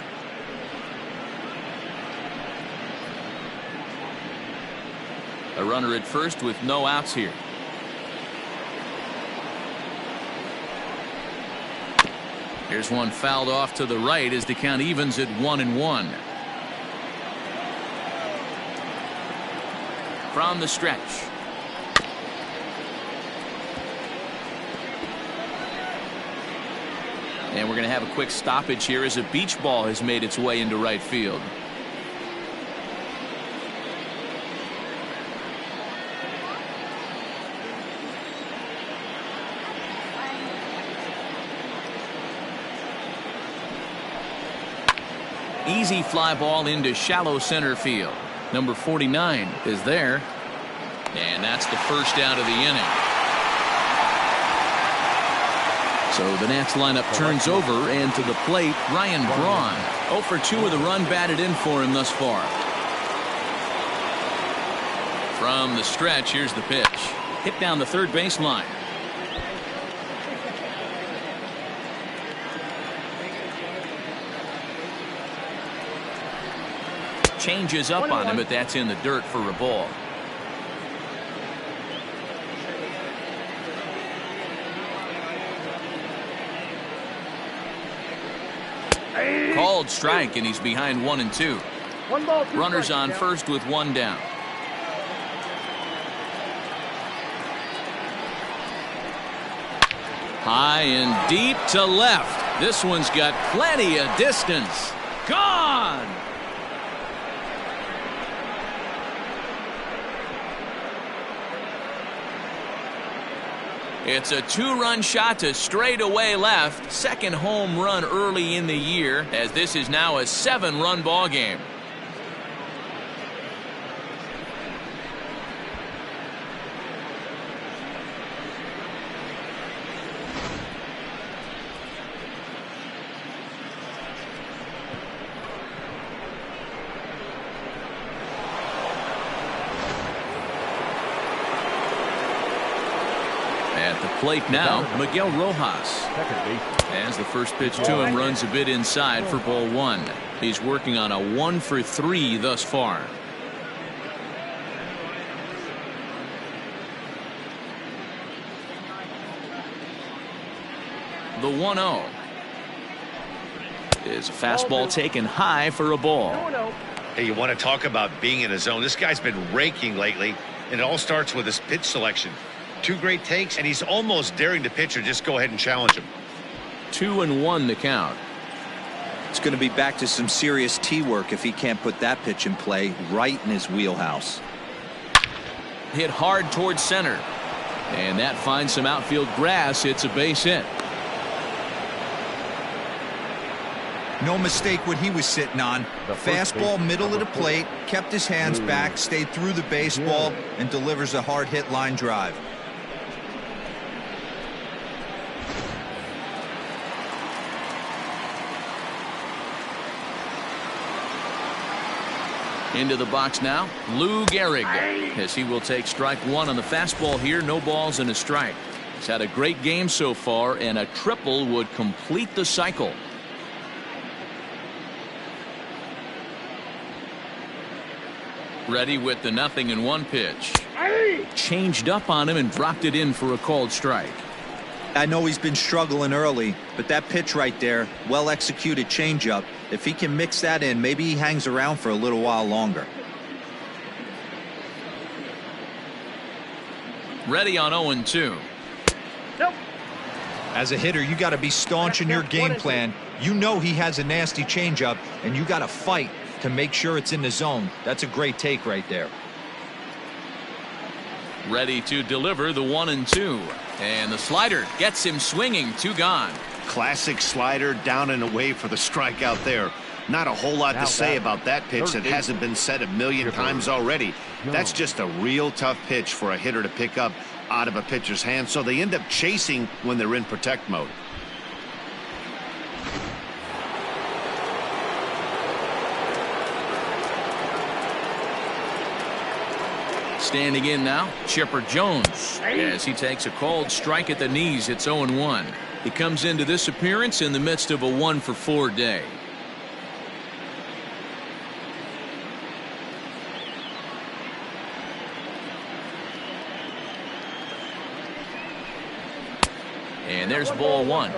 A runner at first with no outs here. Here's one fouled off to the right as the count evens at 1-1. From the stretch. And we're going to have a quick stoppage here as a beach ball has made its way into right field. Easy fly ball into shallow center field. Number 49 is there. And that's the first out of the inning. So the Nats lineup turns over, and to the plate, Ryan Braun. 0 for 2 with a run batted in for him thus far. From the stretch, here's the pitch. Hit down the third baseline. Changes up on him, but that's in the dirt for a ball. Called strike, and he's behind 1-2. Runners on first with 1 down. High and deep to left. This one's got plenty of distance. Gone! It's a 2-run shot to straightaway left. Second home run early in the year, as this is now a 7-run ball game. At the plate now, Miguel Rojas. As the first pitch to him runs a bit inside for ball 1. He's working on a 1 for 3 thus far. The 1-0 is a fastball taken high for a ball. Hey, you want to talk about being in a zone? This guy's been raking lately, and it all starts with his pitch selection. 2 great takes, and he's almost daring the pitcher just go ahead and challenge him. 2-1 the count. It's going to be back to some serious tee work if he can't put that pitch in play right in his wheelhouse. Hit hard towards center, and that finds some outfield grass. It's a base hit. No mistake what he was sitting on. Fastball middle of the plate, kept his hands back, stayed through the baseball, and delivers a hard hit line drive. Into the box now, Lou Gehrig, as he will take strike 1 on the fastball here. No balls and a strike. He's had a great game so far, and a triple would complete the cycle. Ready with the 0-1 pitch. Changed up on him and dropped it in for a called strike. I know he's been struggling early, but that pitch right there, well executed changeup. If he can mix that in, maybe he hangs around for a little while longer. Ready on 0-2. Nope. As a hitter, you got to be staunch in your game plan. You know he has a nasty changeup, and you got to fight to make sure it's in the zone. That's a great take right there. Ready to deliver the 1-2. And the slider gets him swinging. 2 gone. Classic slider down and away for the strikeout there. Not a whole lot to say about that pitch that hasn't been said a million times already. That's just a real tough pitch for a hitter to pick up out of a pitcher's hand, so they end up chasing when they're in protect mode. Standing in now, Chipper Jones, as he takes a called strike at the knees. It's 0-1. He comes into this appearance in the midst of a 1-for-4 day. And there's ball 1.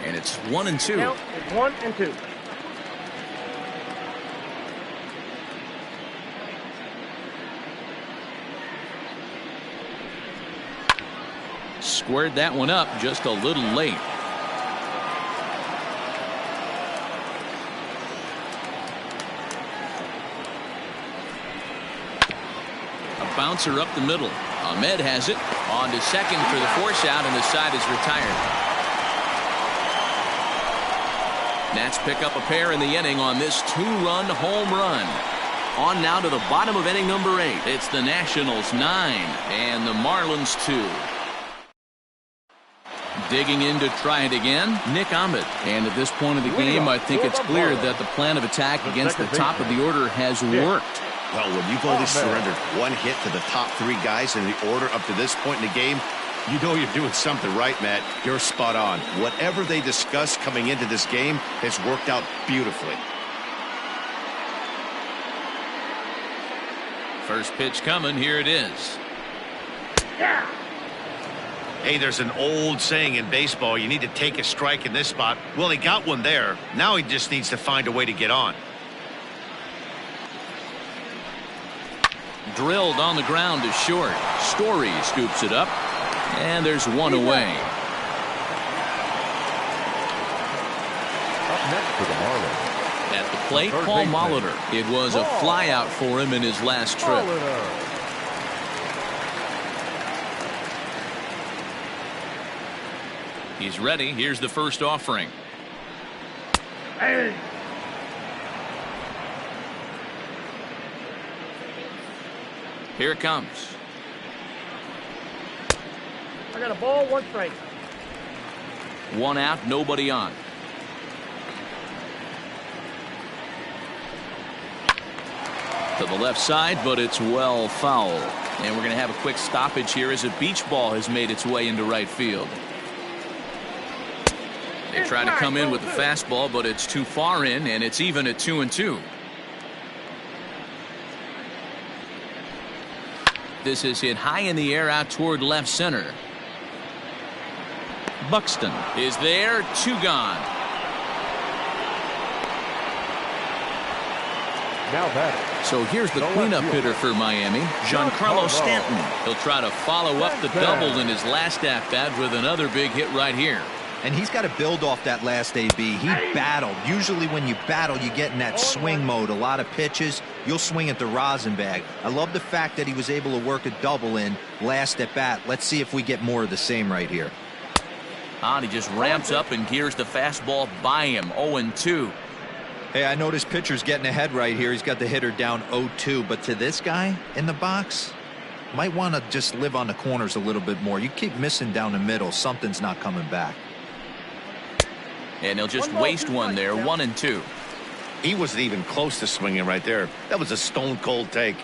And it's 1-2. Now it's 1-2. Squared that one up just a little late. A bouncer up the middle. Ahmed has it. On to second for the force out, and the side is retired. Nats pick up a pair in the inning on this 2-run home run. On now to the bottom of inning number 8. It's the Nationals 9 and the Marlins 2. Digging in to try it again, Nick Ahmed. And at this point of the game, I think it's clear that the plan of attack against the top of the order has worked. Well, when you've only surrendered 1 hit to the top 3 guys in the order up to this point in the game, you know you're doing something right, Matt. You're spot on. Whatever they discussed coming into this game has worked out beautifully. First pitch coming. Here it is. Yeah. Hey, there's an old saying in baseball, you need to take a strike in this spot. Well, he got one there. Now he just needs to find a way to get on. Drilled on the ground to short. Story scoops it up. And there's one away. Up next for the Marlins. At the plate, Paul Molitor. It was a flyout for him in his last trip. He's ready. Here's the first offering. Hey. Here it comes. I got a ball, 1 strike. 1 out, nobody on. To the left side, but it's well foul. And we're going to have a quick stoppage here as a beach ball has made its way into right field. They try to come in with the fastball, but it's too far in, and it's even at 2-2. This is hit high in the air out toward left center. Buxton is there. 2 gone. Now batting. So here's the cleanup hitter for Miami, Giancarlo Stanton. He'll try to follow up the double in his last at-bat with another big hit right here. And he's got to build off that last AB. He battled. Usually when you battle, you get in that swing mode. A lot of pitches, you'll swing at the rosin bag. I love the fact that he was able to work a double in last at bat. Let's see if we get more of the same right here. He just ramps up and gears the fastball by him. 0-2. Hey, I noticed pitcher's getting ahead right here. He's got the hitter down 0-2. But to this guy in the box, might want to just live on the corners a little bit more. You keep missing down the middle. Something's not coming back. And he'll just waste one there. 1-2. He wasn't even close to swinging right there. That was a stone cold take.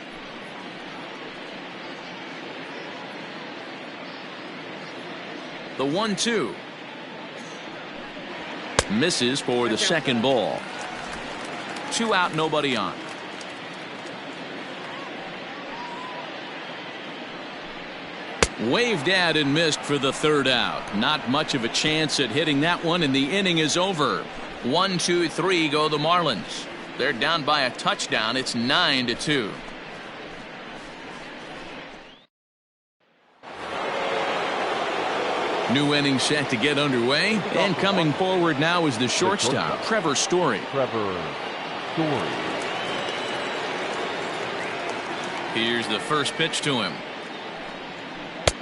The 1-2. Misses for the second ball. 2 out, nobody on. Waved at and missed for the 3rd out. Not much of a chance at hitting that one, and the inning is over. 1, 2, 3 go the Marlins. They're down by a touchdown. It's 9-2. New inning set to get underway, and coming forward now is the shortstop, Trevor Story. Here's the first pitch to him.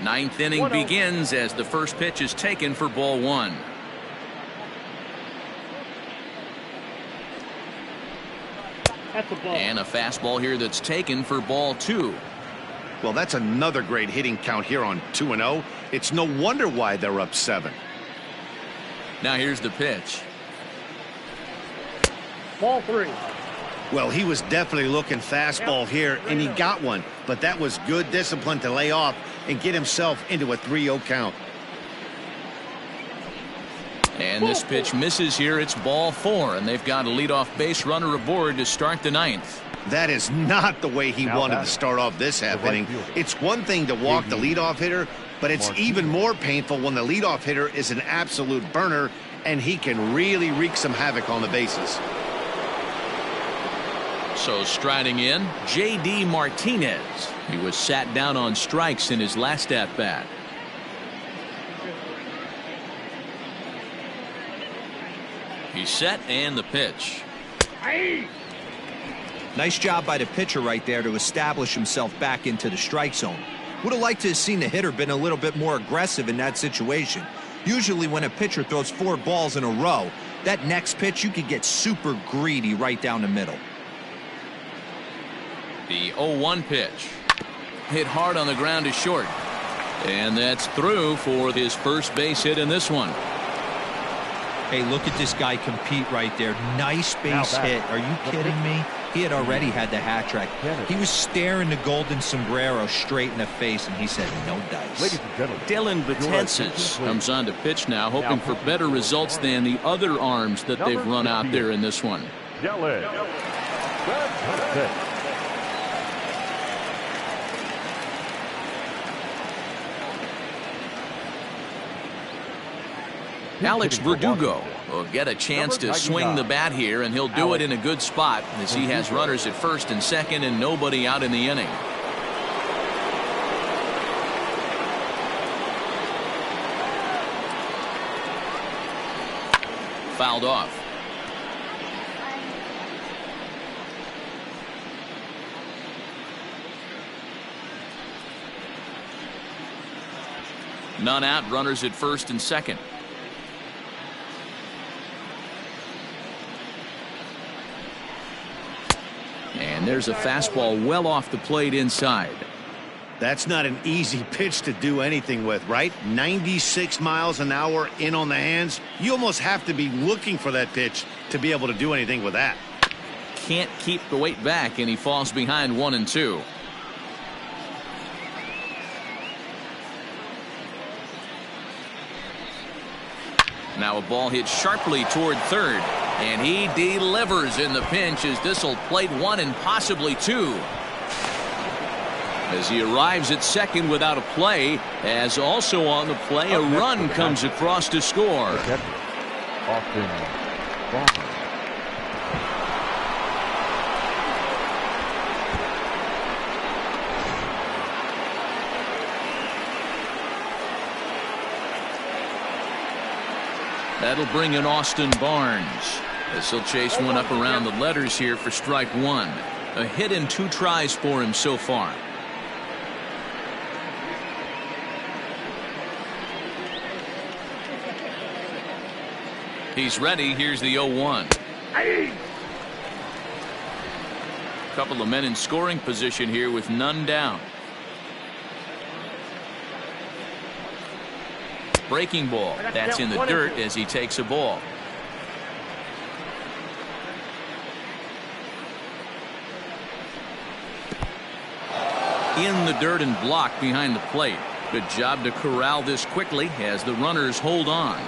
Ninth inning begins as the first pitch is taken for ball 1. And a fastball here that's taken for ball 2. Well, that's another great hitting count here on 2-0. It's no wonder why they're up 7. Now here's the pitch. Ball 3. Well, he was definitely looking fastball here, and he got one. But that was good discipline to lay off and get himself into a 3-0 count. And this pitch misses here. It's ball 4, and they've got a leadoff base runner aboard to start the 9th. That is not the way he wanted to start off this half inning. It's one thing to walk the leadoff hitter, but it's even more painful when the leadoff hitter is an absolute burner, and he can really wreak some havoc on the bases. So striding in, J.D. Martinez. He was sat down on strikes in his last at-bat. He's set, and the pitch. Nice job by the pitcher right there to establish himself back into the strike zone. Would have liked to have seen the hitter been a little bit more aggressive in that situation. Usually when a pitcher throws 4 balls in a row, that next pitch you could get super greedy right down the middle. The 0-1 pitch. Hit hard on the ground to short. And that's through for his first base hit in this one. Hey, look at this guy compete right there. Nice base hit. Are you kidding me? He had already had the hat trick. He was staring the golden sombrero straight in the face, and he said, no dice. Ladies and gentlemen, Dylan Betances comes on to pitch now, hoping for better results than the other arms that they've run out there in this one. Dylan. Alex Verdugo will get a chance to swing the bat here, and he'll do it in a good spot as he has runners at first and second and nobody out in the inning. Fouled off. None out, runners at first and second. And there's a fastball well off the plate inside. That's not an easy pitch to do anything with, right? 96 miles an hour in on the hands. You almost have to be looking for that pitch to be able to do anything with that. Can't keep the weight back, and he falls behind 1-2. Now a ball hit sharply toward third, and he delivers in the pinch as this will plate 1 and possibly 2. As he arrives at second without a play, as also on the play, a run comes across to score. Austin Braun. That'll bring in Austin Barnes as he'll chase one up around the letters here for strike 1. A hit and 2 tries for him so far. He's ready. Here's the 0-1. Couple of men in scoring position here with none down. Breaking ball. That's in the dirt as he takes a ball. In the dirt and blocked behind the plate. Good job to corral this quickly as the runners hold on.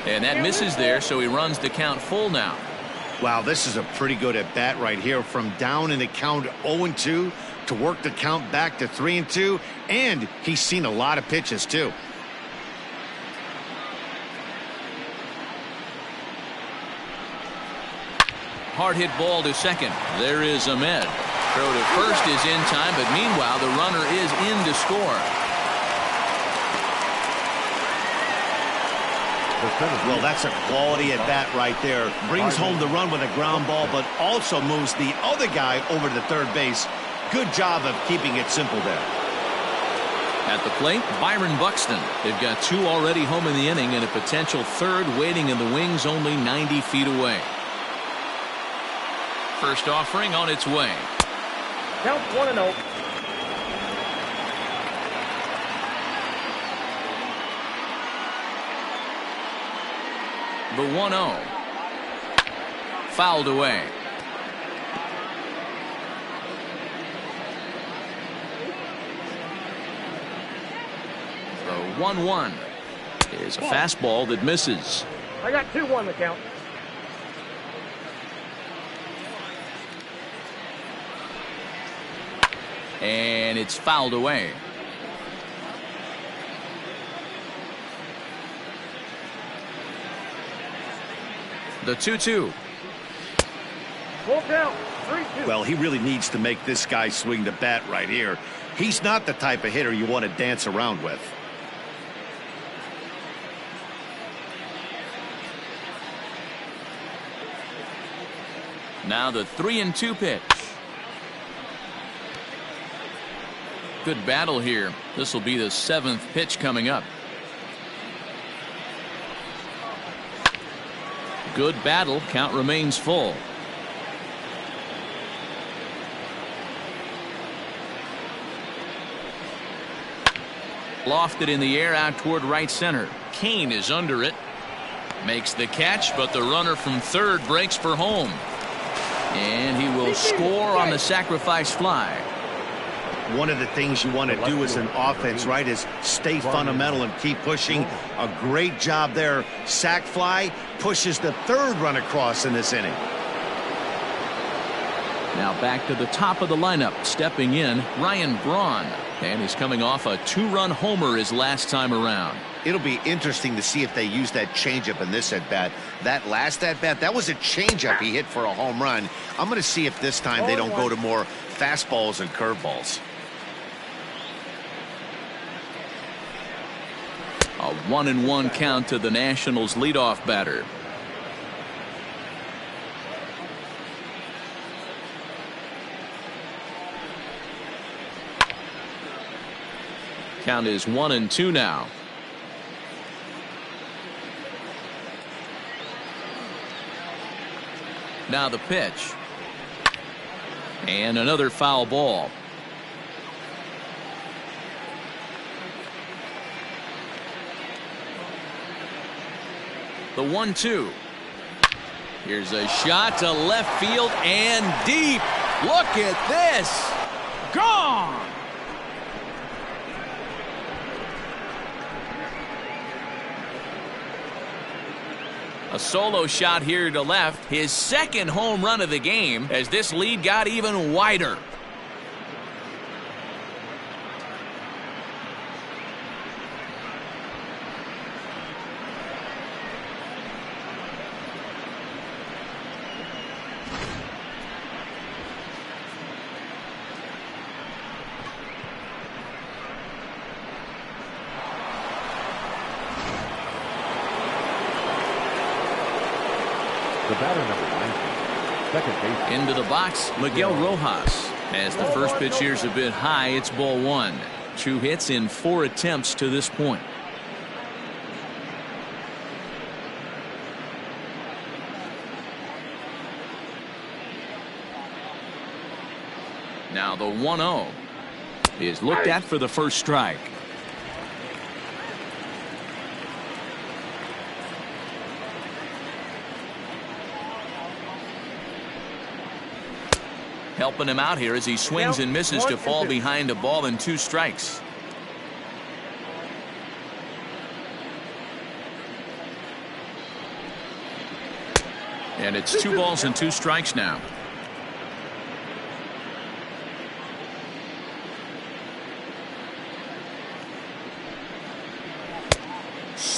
And that misses there, so he runs the count full now. Wow, this is a pretty good at bat right here. From down in the count 0-2, to work the count back to 3-2, and he's seen a lot of pitches too. Hard hit ball to second. There is Ahmed. Throw to first is in time, but meanwhile the runner is in to score. Well, that's a quality at bat right there. Brings home the run with a ground ball, but also moves the other guy over to third base. Good job of keeping it simple there. At the plate, Byron Buxton. They've got 2 already home in the inning and a potential third waiting in the wings only 90 feet away. First offering on its way. Count 1-0. The 1-0. Fouled away. The 1-1 is a fastball that misses. I got 2-1 the count. And it's fouled away. The 2-2. Full count. 3-2. Well, he really needs to make this guy swing the bat right here. He's not the type of hitter you want to dance around with. Now the 3-2 pitch. Good battle here. This will be the 7th pitch coming up. Good battle. Count remains full. Lofted in the air out toward right center. Kane is under it. Makes the catch, but the runner from third breaks for home. And he will score on the sacrifice fly. One of the things you want to do as an offense, right, is stay fundamental and keep pushing. A great job there. Sac fly pushes the third run across in this inning. Now back to the top of the lineup. Stepping in, Ryan Braun. And he's coming off a 2-run homer his last time around. It'll be interesting to see if they use that changeup in this at-bat. That last at-bat, that was a changeup he hit for a home run. I'm going to see if this time they don't go to more fastballs and curveballs. A 1-1 count to the Nationals leadoff batter. Count is 1-2 now. Now the pitch. And another foul ball. The 1-2. Here's a shot to left field and deep. Look at this. Gone. A solo shot here to left. His second home run of the game as this lead got even wider. The batter, number 19, second base. Into the box, Miguel Rojas. As the first pitch here's a bit high, it's ball 1. 2 hits in 4 attempts to this point. Now the 1-0 is looked at for the first strike. Helping him out here as he swings and misses to fall behind a ball and 2 strikes. And it's 2 balls and 2 strikes now.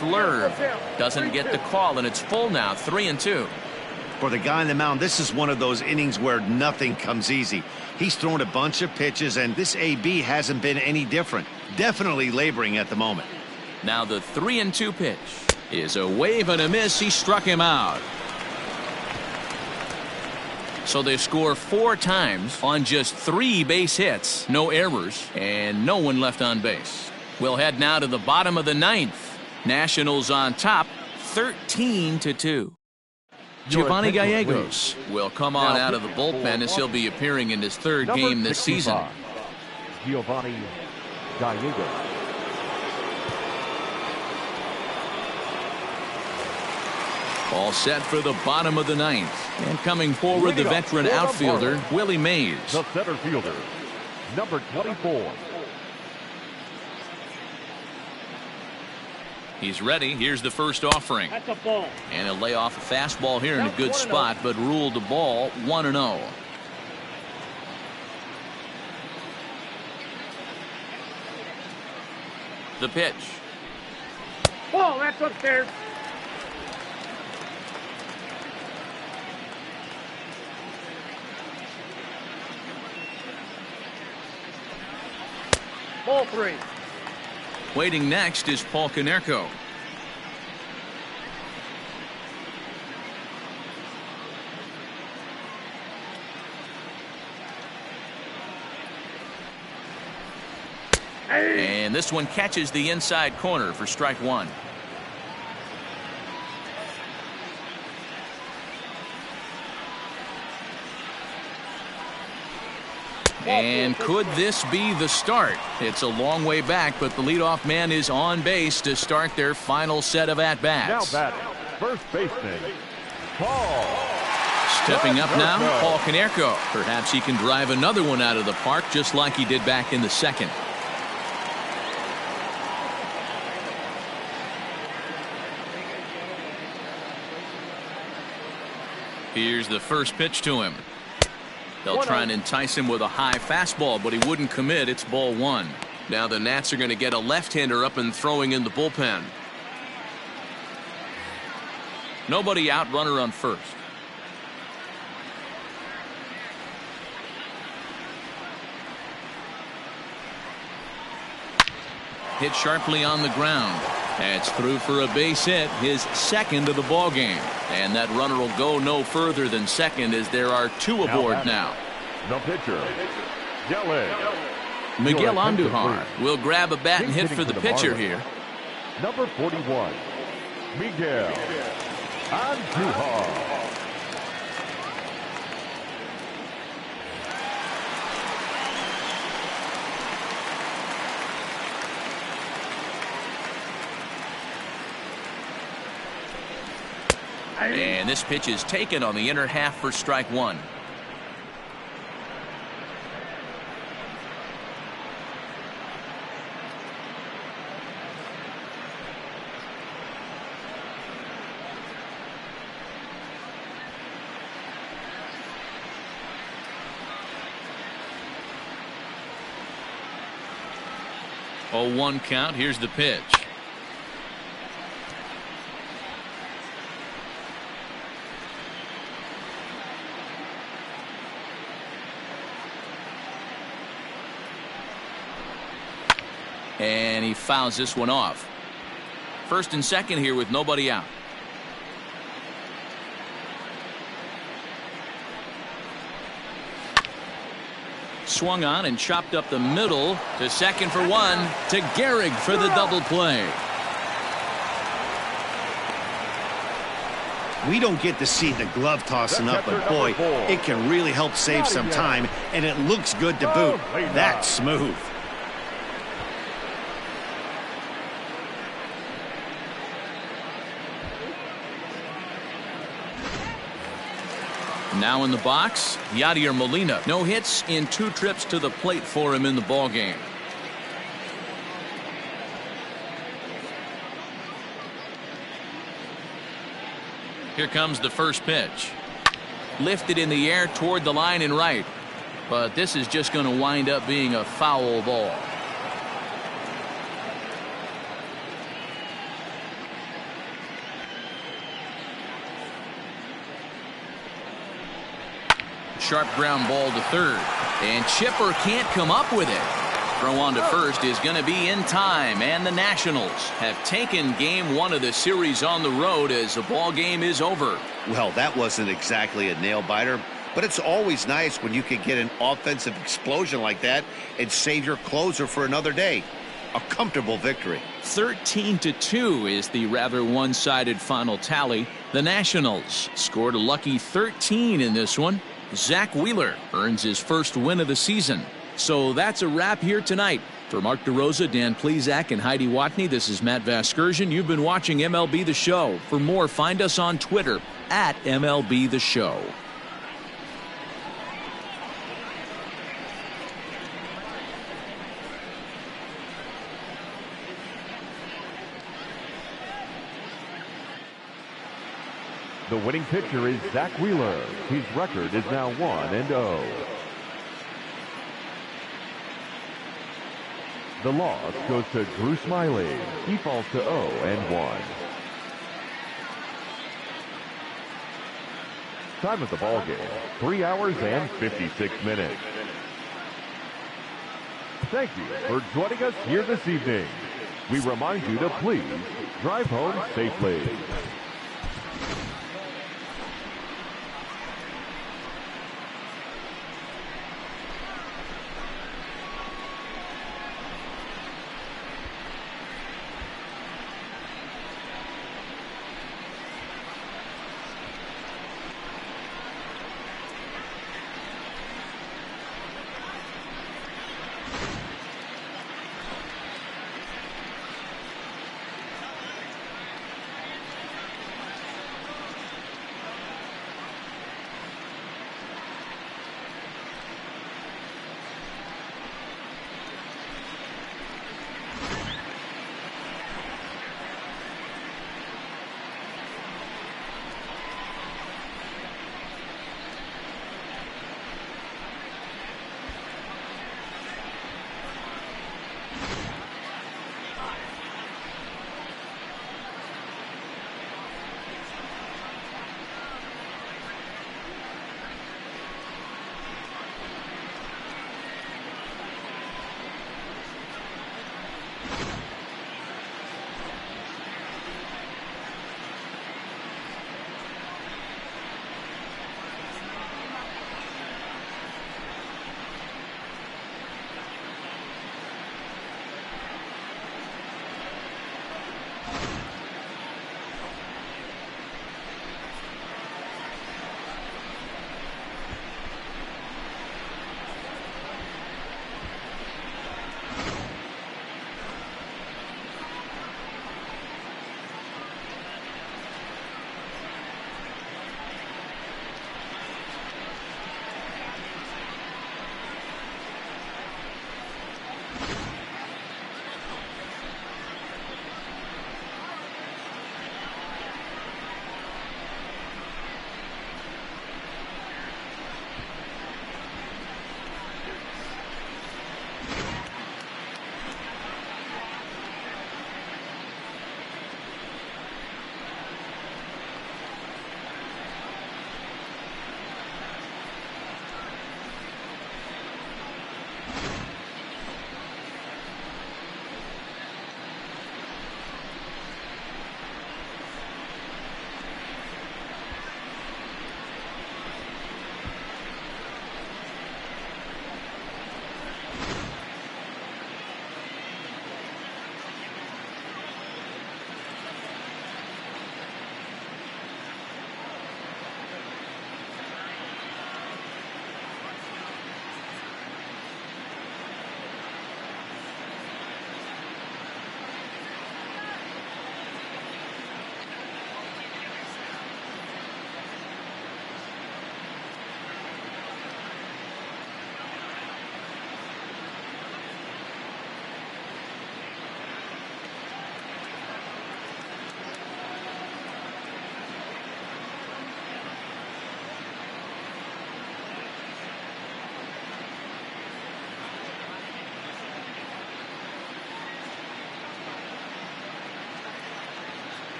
slurve. Doesn't get the call, and it's full now, 3-2. For the guy on the mound, this is one of those innings where nothing comes easy. He's thrown a bunch of pitches, and this AB hasn't been any different. Definitely laboring at the moment. Now the 3-2 pitch is a wave and a miss. He struck him out. So they score 4 times on just 3 base hits, no errors, and no one left on base. We'll head now to the bottom of the 9th. Nationals on top, 13-2. Giovanni Gallegos will come on out of the bullpen as he'll be appearing in his 3rd game this season. Giovanni Gallegos. All set for the bottom of the 9th. And coming forward, the veteran outfielder, Willie Mays. The center fielder, number 24. He's ready. Here's the first offering. That's a ball. And he'll lay off a fastball here in a good spot, but ruled the ball 1-0. The pitch. Ball, that's upstairs. Ball 3. Waiting next is Paul Konerko. And this one catches the inside corner for strike 1. And could this be the start? It's a long way back, but the leadoff man is on base to start their final set of at-bats. Now batting, first baseman, Paul. Stepping up now, Paul Konerko. Perhaps he can drive another one out of the park just like he did back in the 2nd. Here's the first pitch to him. They'll try and entice him with a high fastball, but he wouldn't commit. It's ball 1. Now the Nats are going to get a left-hander up and throwing in the bullpen. Nobody out, runner on first. Hit sharply on the ground. That's through for a base hit, his 2nd of the ball game. And that runner will go no further than 2nd as there are 2 aboard now. The pitcher, Miguel Andujar will grab a bat and hit for the pitcher here. Number 41, Miguel Andujar. And this pitch is taken on the inner half for strike 1. Oh, 1 count. Here's the pitch. And he fouls this one off. 1st and 2nd here with nobody out. Swung on and chopped up the middle to 2nd for 1 to Gehrig for the double play. We don't get to see the glove tossing up, but boy, it can really help save some time, and it looks good to boot. That's smooth. Now in the box, Yadier Molina. No hits in 2 trips to the plate for him in the ballgame. Here comes the first pitch. Lifted in the air toward the line and right. But this is just going to wind up being a foul ball. Sharp ground ball to third. And Chipper can't come up with it. Throw on to first is going to be in time, and the Nationals have taken game one of the series on the road as the ball game is over. Well, that wasn't exactly a nail-biter, but it's always nice when you can get an offensive explosion like that and save your closer for another day. A comfortable victory. 13-2 is the rather one-sided final tally. The Nationals scored a lucky 13 in this one. Zach Wheeler earns his first win of the season. So that's a wrap here tonight. For Mark DeRosa, Dan Plezak, and Heidi Watney, this is Matt Vasgersian. You've been watching MLB The Show. For more, find us on Twitter at MLB The Show. The winning pitcher is Zach Wheeler. His record is now 1-0. The loss goes to Drew Smiley. He falls to 0-1. Time of the ball game, 3 hours and 56 minutes. Thank you for joining us here this evening. We remind you to please drive home safely.